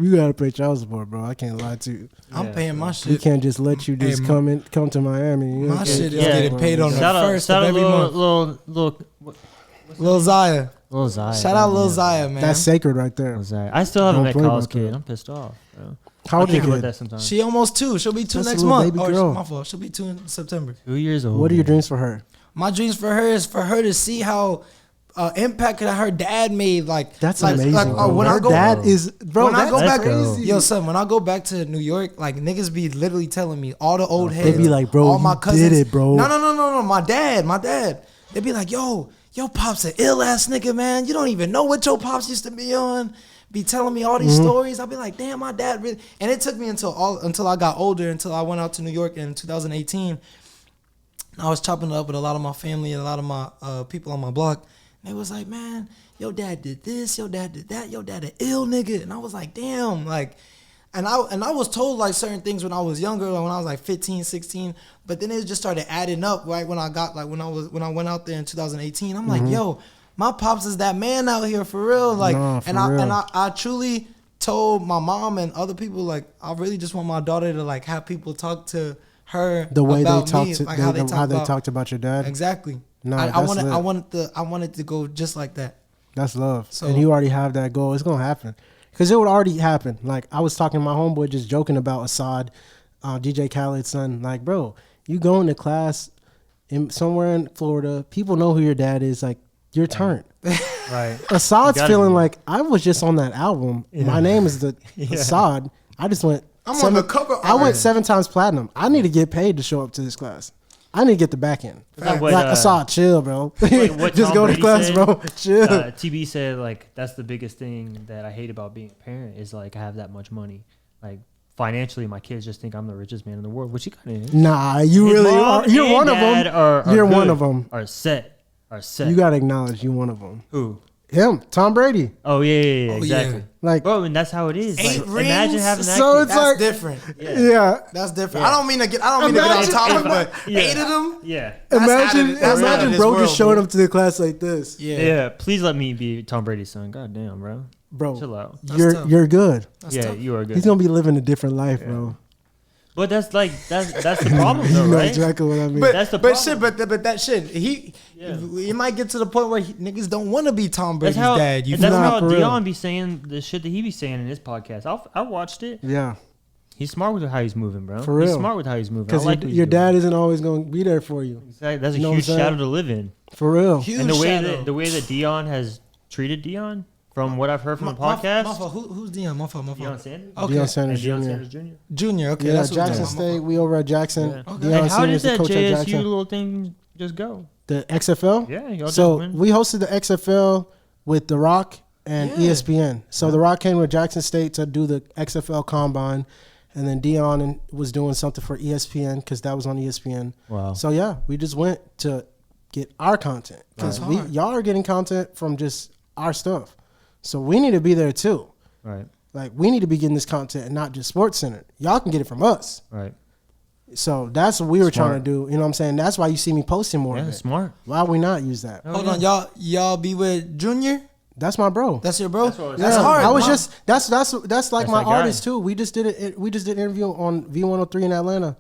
You gotta pay child support, bro. I can't lie to you. I'm Yeah. paying my We shit. can't just let you just Hey, come to Miami. You know? My shit is Yeah. getting paid on the Shout out, first shout of out every month. Lil Zaya. Lil Zaya. Shout out Lil yeah. Zaya, man. That's sacred right there. Lil Zaya. I still haven't Don't met play Kyle's about that. kid. I'm pissed off, bro. How I old think your about kid? that sometimes. She almost 2. She'll be 2 That's a next little month. baby Oh, girl. my fault. She'll be 2 in September. 2 years old. What are your man. dreams for her? My dreams for her is for her to see how impact that her dad made. Like That's like, amazing. Like, Bro. when I Her go, dad is bro. when I go That's back, crazy. yo, son, when I go back to New York, like niggas be literally telling me all the old heads. They be like, bro, all my you cousins, did it, bro. No. My dad. They be like, yo, pops an ill ass nigga, man. You don't even know what your pops used to be on. Be telling me all these stories. I'll be like, damn, my dad really. And it took me until I got older, until I went out to New York in 2018. I was chopping it up with a lot of my family and a lot of my people on my block. And they was like, man, your dad did this, your dad did that, your dad an ill nigga. And I was like, damn, like, and I was told like certain things when I was younger, like when I was like 15, 16, but then it just started adding up right when I got like when I went out there in 2018. I'm like, yo, my pops is that man out here for real. Like, Nah, for real. I truly told my mom and other people, like, I really just want my daughter to like have people talk to her The way they about talked me, to like how they about, talked about your dad. exactly. No, I that's wanted lit. I wanted to go just like that. That's love. So- And you already have that goal. It's gonna happen because it would already happen. Like I was talking to my homeboy, just joking about Assad, DJ Khaled's son. Like, bro, you go into class somewhere in Florida. People know who your dad is. Like, you're turned. Right. Assad's You gotta feeling be. like I was just on that album. My name is Assad. I just went. I'm on the cover I went art. 7 times platinum. I need to get paid to show up to this class. I need to get the back end. that what, Like Assad, chill, bro. what Just Tom go to Brady class, said? bro. Chill. TB said like that's the biggest thing that I hate about being a parent is like I have that much money. Like financially, my kids just think I'm the richest man in the world, which he kind of is. Nah, you His really mom are. You're and one of dad them. are You're one good, of them. Are set. You gotta acknowledge you one of them. Who? Him, Tom Brady. Oh yeah, Oh, exactly. yeah. Like, Bro, and that's how it is. 8 Like, imagine rings? having that. So kid. it's That's like- different. yeah. That's different. Yeah. I don't mean to get on topic, but Yeah. 8 of them. Yeah. That's Imagine, that's out of imagine, this bro, world, just showing bro. up to the class like this. Yeah. Please let me be Tom Brady's son. God damn, bro. Bro, Chill out. you're tough. you're good. That's Yeah, tough. you are good. He's gonna be living a different life, bro. But that's like that's the problem, though, You know right? exactly what I mean. But That's the but problem. shit, but that shit, it might get to the point where niggas don't want to be Tom Brady's That's how. dad. You and that's Nah, how for real. Dion be saying the shit that he be saying in his podcast. I watched it. Yeah, He's smart with how he's moving, bro. For He's real. smart with how he's moving. I because like what he's your doing. dad isn't always gonna be there for you. Exactly. That's a You know what huge I'm saying? shadow to live in. For real. Huge And the way shadow. that Dion has treated Dion, from what I've heard from the podcast, My fault. Who's Dion? My fault. Deion Sanders. Okay. Deion And Sanders Deion Jr. Sanders Jr. Junior. Okay, Yeah, that's what I'm Jackson talking about. State. We over at Jackson. Yeah. Okay. Deion And how Sanders, did the that coach at JSU Jackson. little thing just go? The XFL. Yeah, y'all So just win. we hosted the XFL with The Rock and Yeah. ESPN. So The Rock came to Jackson State to do the XFL combine, and then Dion was doing something for ESPN because that was on ESPN. Wow. So yeah, we just went to get our content because That's hard. y'all are getting content from just our stuff. So we need to be there too. Right. Like we need to be getting this content and not just Sports Center. Y'all can get it from us. Right. So that's what we were trying Smart. to do. You know what I'm saying? That's why you see me posting more. Yeah, of it. smart. Why we not use that? Oh, Hold yeah. on, y'all be with Junior? That's my bro. That's your bro? That's what I was That's Yeah, hard. I was Mom. just that's like That's my my guy. artist too. We just did it. We just did an interview on V103 in Atlanta,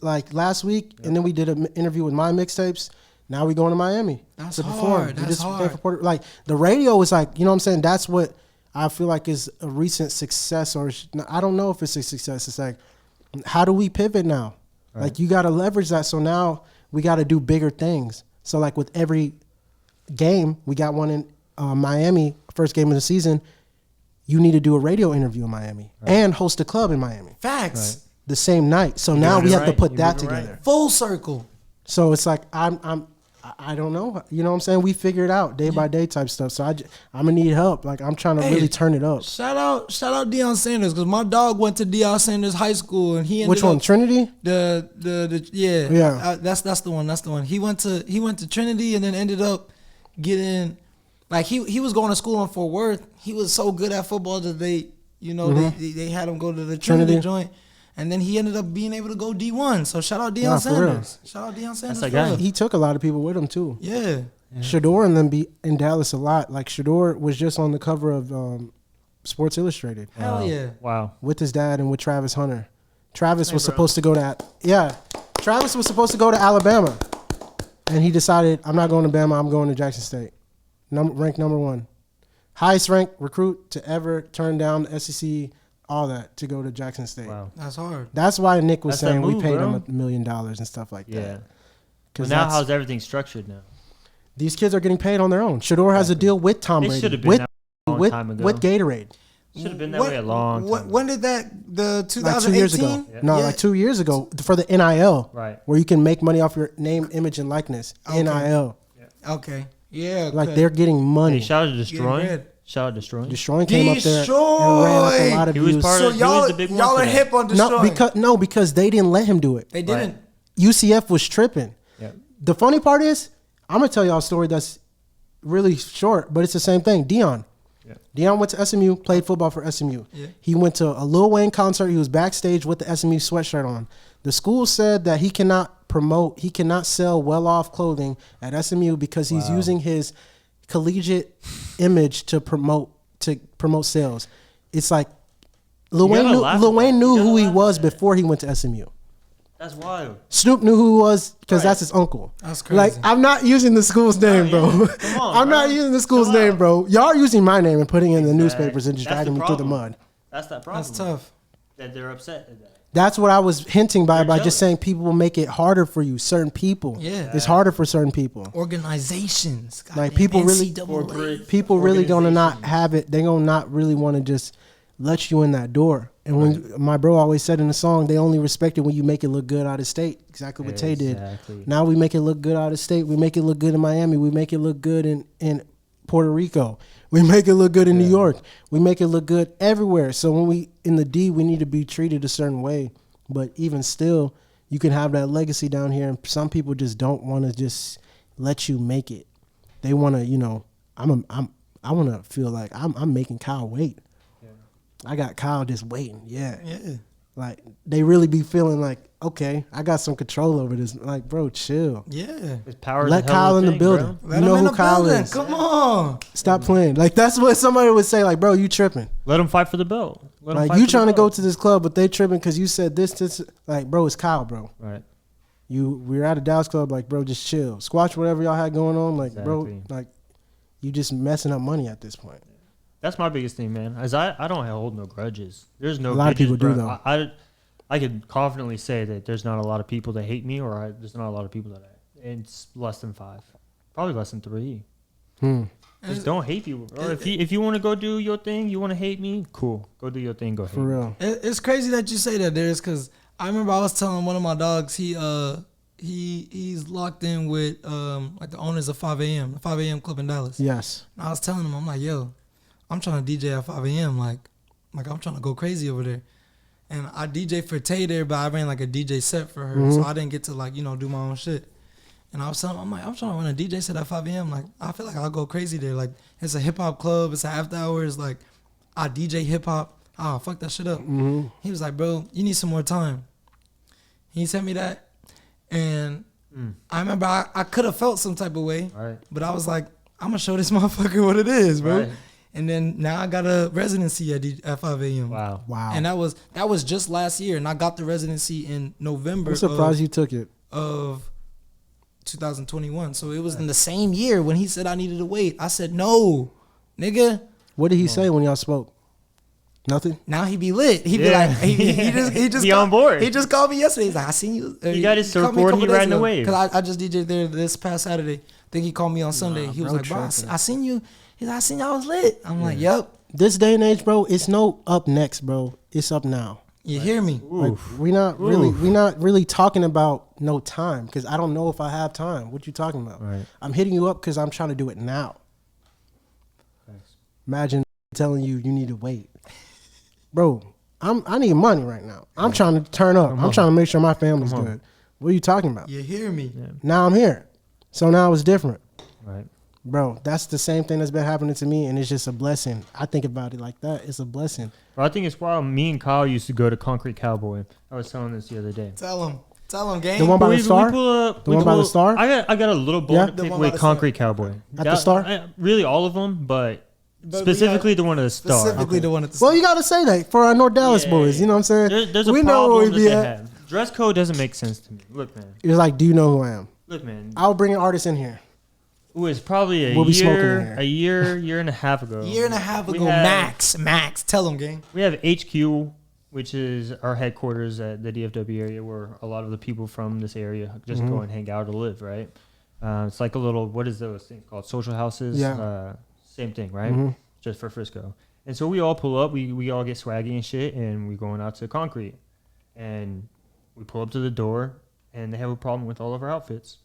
like last week, and then we did an interview with my mixtapes. Now we going to Miami That's to perform. hard. We That's just hard. came from like the radio is like, you know what I'm saying. That's what I feel like is a recent success, or I don't know if it's a success. It's like, how do we pivot now? Right. Like you got to leverage that. So now we got to do bigger things. So like with every game, we got one in Miami, first game of the season. You need to do a radio interview in Miami and host a club in Miami Facts. the same night. So now moving we have to right. put You're that moving right. together. Full circle. So it's like I don't know. You know what I'm saying? We figure it out day by day type stuff. So I'm gonna need help. Like I'm trying to Hey, really turn it up. Shout out Deion Sanders, because my dog went to Deion Sanders High School and he ended Which one? up Trinity? yeah. That's the one. He went to Trinity and then ended up getting, like, he was going to school in Fort Worth. He was so good at football that they they had him go to the Trinity joint, and then he ended up being able to go D1. So shout out Deion Nah, for real. Sanders. Shout out Deion Sanders. that for guy. real. He took a lot of people with him too. Yeah. Shador and them be in Dallas a lot. Like Shador was just on the cover of Sports Illustrated Hell Wow. yeah. Wow. with his dad and with Travis Hunter. Travis was bro. supposed to go to Travis was supposed to go to Alabama, and he decided I'm not going to Bama. I'm going to Jackson State. Ranked number 1, highest ranked recruit to ever turn down the SEC, all that to go to Jackson State. Wow. That's hard. That's why Nick was That's that saying we move, paid bro. him $1 million and stuff like Yeah. that. But Because now how's everything structured now? These kids are getting paid on their own. Shador has a deal with Tom They Brady. should have been with, that a long with, time ago. with Gatorade. Should have been that way a long time ago. When did the 2018? Like 2 years ago. Yeah. No, like 2 years ago for the NIL. Right. Where you can make money off your name, image, and likeness. Okay. NIL. Okay. Yeah. Like they're getting money. Hey, shout out to Destroying. bread. Shout out to Destroying. Destroying came up there and ran up a lot of He was views. part So of- he was y'all, the big one y'all for are that. hip on destroying. Because they didn't let him do it. They didn't. UCF was tripping. Yeah. The funny part is, I'm gonna tell y'all a story that's really short, but it's the same thing. Dion. Yeah. Dion went to SMU, played football for SMU. Yeah. He went to a Lil Wayne concert. He was backstage with the SMU sweatshirt on. The school said that he cannot sell well-off clothing at SMU because he's using his collegiate image to promote sales. It's like Lil Wayne knew who he was before he went to SMU. That's wild. Snoop knew who he was because Right. that's his uncle. That's crazy. Like, I'm not using the school's name, bro. yeah. Come on, I'm bro. not using the school's Chill name, out. bro. Y'all are using my name and putting it in the Exactly. newspapers and just That's dragging the me through the problem. mud. That's that problem. That's tough. That they're upset at that. That's what I was hinting by They're just jealous. saying people will make it harder for you. Certain people. Yeah. It's harder for certain people. Organizations. Like, Goddamn people really- NCAA. People really gonna not Organization. have it. They gonna not really want to just let you in that door. And when my bro always said in the song, they only respect it when you make it look good out of state. Exactly what Tay did. Exactly. Now we make it look good out of state. We make it look good in Miami. We make it look good in Puerto Rico. We make it look good in New York. We make it look good everywhere. So when we in the D, we need to be treated a certain way. But even still, you can have that legacy down here, and some people just don't want to just let you make it. They want to, I want to feel like I'm making Kyle wait. I got Kyle just waiting. Yeah. Like, they really be feeling like, okay, I got some control over this. Like, bro, chill. Yeah. His power is Let a hell Kyle of in a the thing, building. bro. Let You him know in who the Kyle building. is. Come on. Stop playing. Like, that's what somebody would say. Like, bro, you tripping. Let him fight for the belt. Let him Like, fight you for the trying to go belt. to this club, but they tripping because you said this. Like, bro, it's Kyle, bro. Right. We're at a Dallas club. Like, bro, just chill. Squash whatever y'all had going on. Like, bro, Exactly. like, you just messing up money at this point. That's my biggest thing, man. As I don't hold no grudges. There's no A lot of grudges, people do, bro. though. I could confidently say that there's not a lot of people that hate me, or there's not a lot of people that it's less than 5, probably less than 3. Just don't hate people. Or if you want to go do your thing, you want to hate me, cool. Go do your thing. Go hate For me. real. It's crazy that you say that, Darius, because I remember I was telling one of my dogs he's locked in with like the owners of 5 a.m. the 5 a.m. club in Dallas. Yes. And I was telling him, I'm like, yo, I'm trying to DJ at 5 a.m. Like I'm trying to go crazy over there. And I DJ for Tay there, but I ran like a DJ set for her, so I didn't get to do my own shit. And I was telling him, I'm like, I'm trying to run a DJ set at 5 a.m. Like, I feel like I'll go crazy there. Like, it's a hip hop club. It's after hours. Like, I DJ hip hop. Oh, fuck that shit up. He was like, bro, you need some more time. He sent me that. And I remember I could have felt some type of way. Right. But I was like, I'm going to show this motherfucker what it is, bro. Right. And then now I got a residency at 5 a.m. Wow. And that was just last year. And I got the residency in November I'm surprised you took it. of 2021. So it was in the same year when he said I needed to wait. I said, no, nigga. What did he say when y'all spoke? Nothing? Now he be lit. He be Yeah. like, he just Be on board. He just called me yesterday. He's like, I seen you. He got his surfboard. He riding the wave. Because I just DJ'd there this past Saturday. I think he called me on Sunday. He was bro, like, bro, tripping. I seen you. He's like, I seen y'all was lit. I'm like, yep. This day and age, bro, it's no up next, bro. It's up now. You hear me? Like, we're not really talking about no time because I don't know if I have time. What you talking about? Right. I'm hitting you up because I'm trying to do it now. Imagine telling you need to wait, bro. I need money right now. I'm trying to turn up. I'm trying to make sure my family's good. What are you talking about? You hear me? Now I'm here, so now it's different, Right. bro. That's the same thing that's been happening to me, and it's just a blessing. I think about it like that. It's a blessing. Well, I think it's wild. Me and Kyle used to go to Concrete Cowboy. I was telling this the other day. Tell him, gang. The one by the Star? pull up. The one by the Star? I got a little bone Yeah. to The pick one by with the Star. Concrete Cowboy. At the Star? Really, all of them, but But specifically we got- the one at the Star. Specifically the one at the Well, you got to say that for our North Dallas Yeah. boys. You know what I'm saying? There's a we know problem where we that be they at. have. Dress code doesn't make sense to me. Look, man. It's like, do you know who I am? Look, man. I'll bring an artist in here. It was probably We'll be smoking in here. year and a half ago. year and a half We ago, have- max. Tell him, gang. We have HQ, which is our headquarters at the DFW area, where a lot of the people from this area just go and hang out or live, right? It's like a little, what is those things called? Social houses. Yeah. Same thing, right? Mhm. Just for Frisco. And so we all pull up. We all get swaggy and shit, and we going out to concrete. And we pull up to the door, and they have a problem with all of our outfits.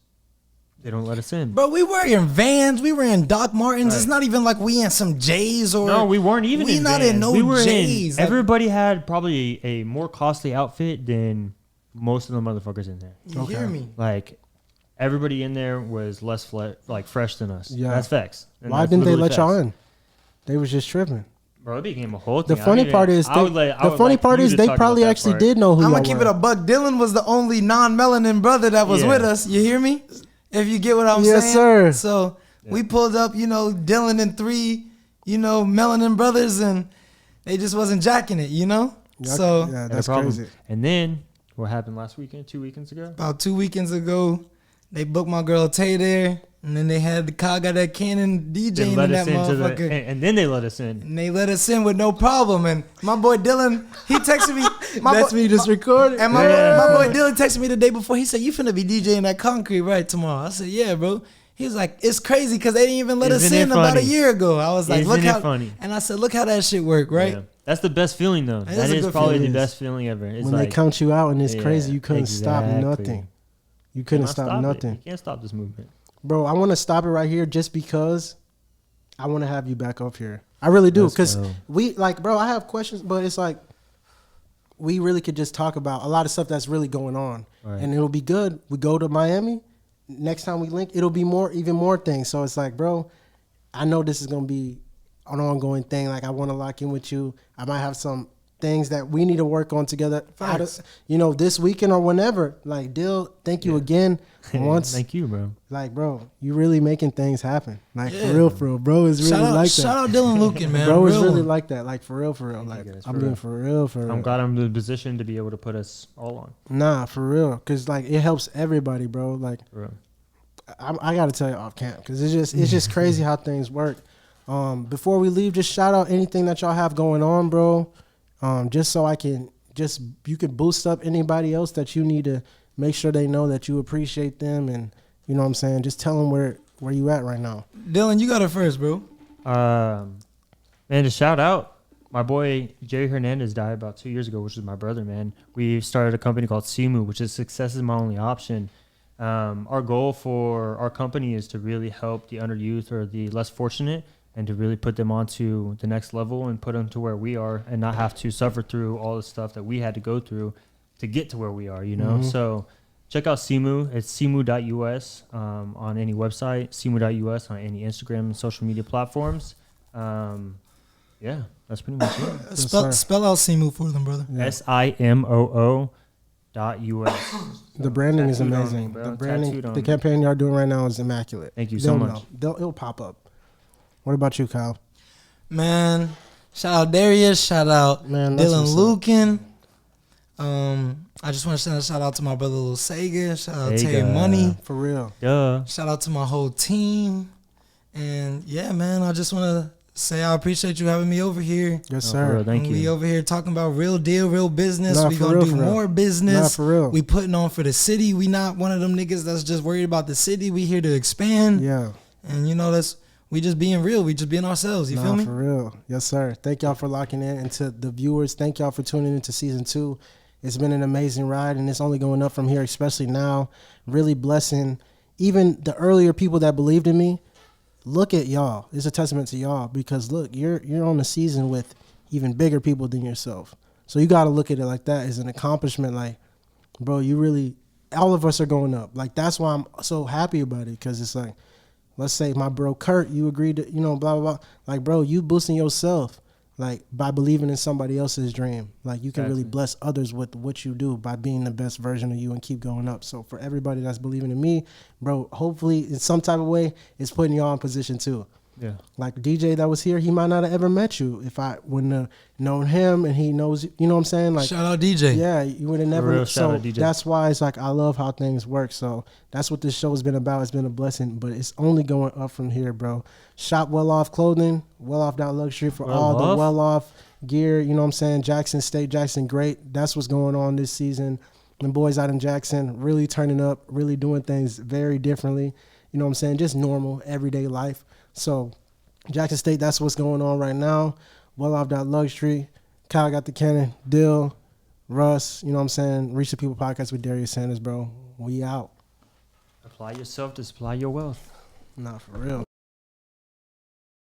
They don't let us in. Bro, we were in Vans. We were in Doc Martens. Right. It's not even like we in some J's or... No, we weren't even we in not Vans. in no we were J's. In, everybody had probably a more costly outfit than most of the motherfuckers in there. You hear me? Like, everybody in there was less fresh than us. Yeah. That's facts. And Why that's didn't they literally let y'all facts. in? They was just tripping. Bro, it became a whole The thing. funny part is, they probably actually did know who I'm y'all going to keep were. it a buck. Dylan was the only non-melanin brother that was Yeah. with us. You hear me? If you get what I'm saying. Yes, sir. So we pulled up, Dylan and 3, melanin brothers, and they just wasn't jacking it, So Yeah, No that's problem. crazy. And then, what happened last weekend, 2 weekends ago? about 2 weekends ago, they booked my girl Tay there, and then they had the got that Canon They DJing let in us that into motherfucker. and then they let us in. And they let us in with no problem. And my boy Dylan, he texted me. That's me just recording. And my boy Dylan texted me the day before. He said, "You finna be DJing that concrete right tomorrow?" I said, "Yeah, bro." He was like, "It's crazy because they didn't even let us Isn't it in about a funny? year ago." I was like, Isn't "Look it how." funny? And I said, "Look how that shit work, right?" Yeah. That's the best feeling, though. It That is a is good probably feeling. the best feeling ever. It's When like, they count you out and it's Yeah, crazy, you couldn't stop exactly. nothing. You couldn't cannot stop it. nothing. You can't stop this movement. Bro, I want to stop it right here just because I want to have you back up here. I really do. Let's Because go. bro, I have questions, but it's like we really could just talk about a lot of stuff that's really going on. Right. And it'll be good. We go to Miami. Next time we link, it'll be even more things. So it's like, bro, I know this is going to be an ongoing thing. Like, I want to lock in with you. I might have some things that we need to work on together. Facts. This weekend or whenever. Like, Dill, thank you again. Once, Thank you, bro. like, bro, you really making things happen. Like, Yeah. for real, bro. It's really Shout out, like shout that. out Dylan Lucan, man. Bro, it's Real really one. like that. Like, for real. Like, guys, I'm for being real. for real. I'm glad I'm in the position to be able to put us all on. Nah, for real. Because, like, it helps everybody, bro. Like, For real. I got to tell you off camp because it's just crazy how things work. Before we leave, just shout out anything that y'all have going on, bro. Just so you can boost up anybody else that you need to make sure they know that you appreciate them, and you know what I'm saying. Just tell them where you at right now. Dylan, you got it first, bro. Man, to shout out, my boy Jerry Hernandez died about 2 years ago, which is my brother, man. We started a company called Simu, which is Success is My Only Option. Our goal for our company is to really help the under youth or the less fortunate and to really put them onto the next level and put them to where we are and not have to suffer through all the stuff that we had to go through to get to where we are, you know? Mhm. So check out Simu. It's simu.us on any website, simu.us on any Instagram and social media platforms. Yeah, that's pretty much it. sir. Spell out Simu for them, brother. Yeah. SIMOO.us. The branding is Tattooed on amazing. me, bro. The branding, Tattooed on the me. campaign y'all doing right now is immaculate. Thank you so They'll much. know. It'll pop up. What about you, Kyle? Man, shout out Darius. Shout out Man, that's Dylan what's up. Lucan. I just want to send a shout out to my brother Lil Sega. Shout out Sega. TayMoney. For real. Duh. Shout out to my whole team. And yeah, man, I just want to say I appreciate you having me over here. Yes, No, for sir. real, thank And we you. over here talking about real deal, real business. Nah, We for gonna real, do for real. more business. Nah, for real. We putting on for the city. We not one of them niggas that's just worried about the city. We here to expand. Yeah. And we just being real. We just being ourselves. You feel me? For real. Yes, sir. Thank y'all for locking in. And to the viewers, thank y'all for tuning into season 2. It's been an amazing ride, and it's only going up from here, especially now. Really blessing even the earlier people that believed in me. Look at y'all. It's a testament to y'all because, look, you're on the season with even bigger people than yourself. So you got to look at it like that as an accomplishment. Like, bro, you really, all of us are going up. Like, that's why I'm so happy about it because it's like, let's say my bro Kurt, you agreed to, blah, blah, blah. Like, bro, you boosting yourself, like, by believing in somebody else's dream. Like, you can really Exactly. bless others with what you do by being the best version of you and keep going up. So for everybody that's believing in me, bro, hopefully in some type of way, it's putting y'all in position too. Yeah. Like DJ that was here, he might not have ever met you if I wouldn't have known him and he knows, you know what I'm saying? Like, Shout out DJ. yeah, you would have never. real, shout So out DJ. that's why it's like I love how things work. So that's what this show has been about. It's been a blessing, but it's only going up from here, bro. Shop Well Off Clothing, Well Off Luxury for Well all Off? the well off gear. You know what I'm saying? Jackson State, Jackson Great. That's what's going on this season. The boys out in Jackson really turning up, really doing things very differently. You know what I'm saying? Just normal, everyday life. So Jackson State, that's what's going on right now. Well Off Luxury. Kyle got the cannon. Dill, Russ, you know what I'm saying? Reach the People podcast with Darius Sanders, bro. We out. Apply yourself to supply your wealth. Nah, for real.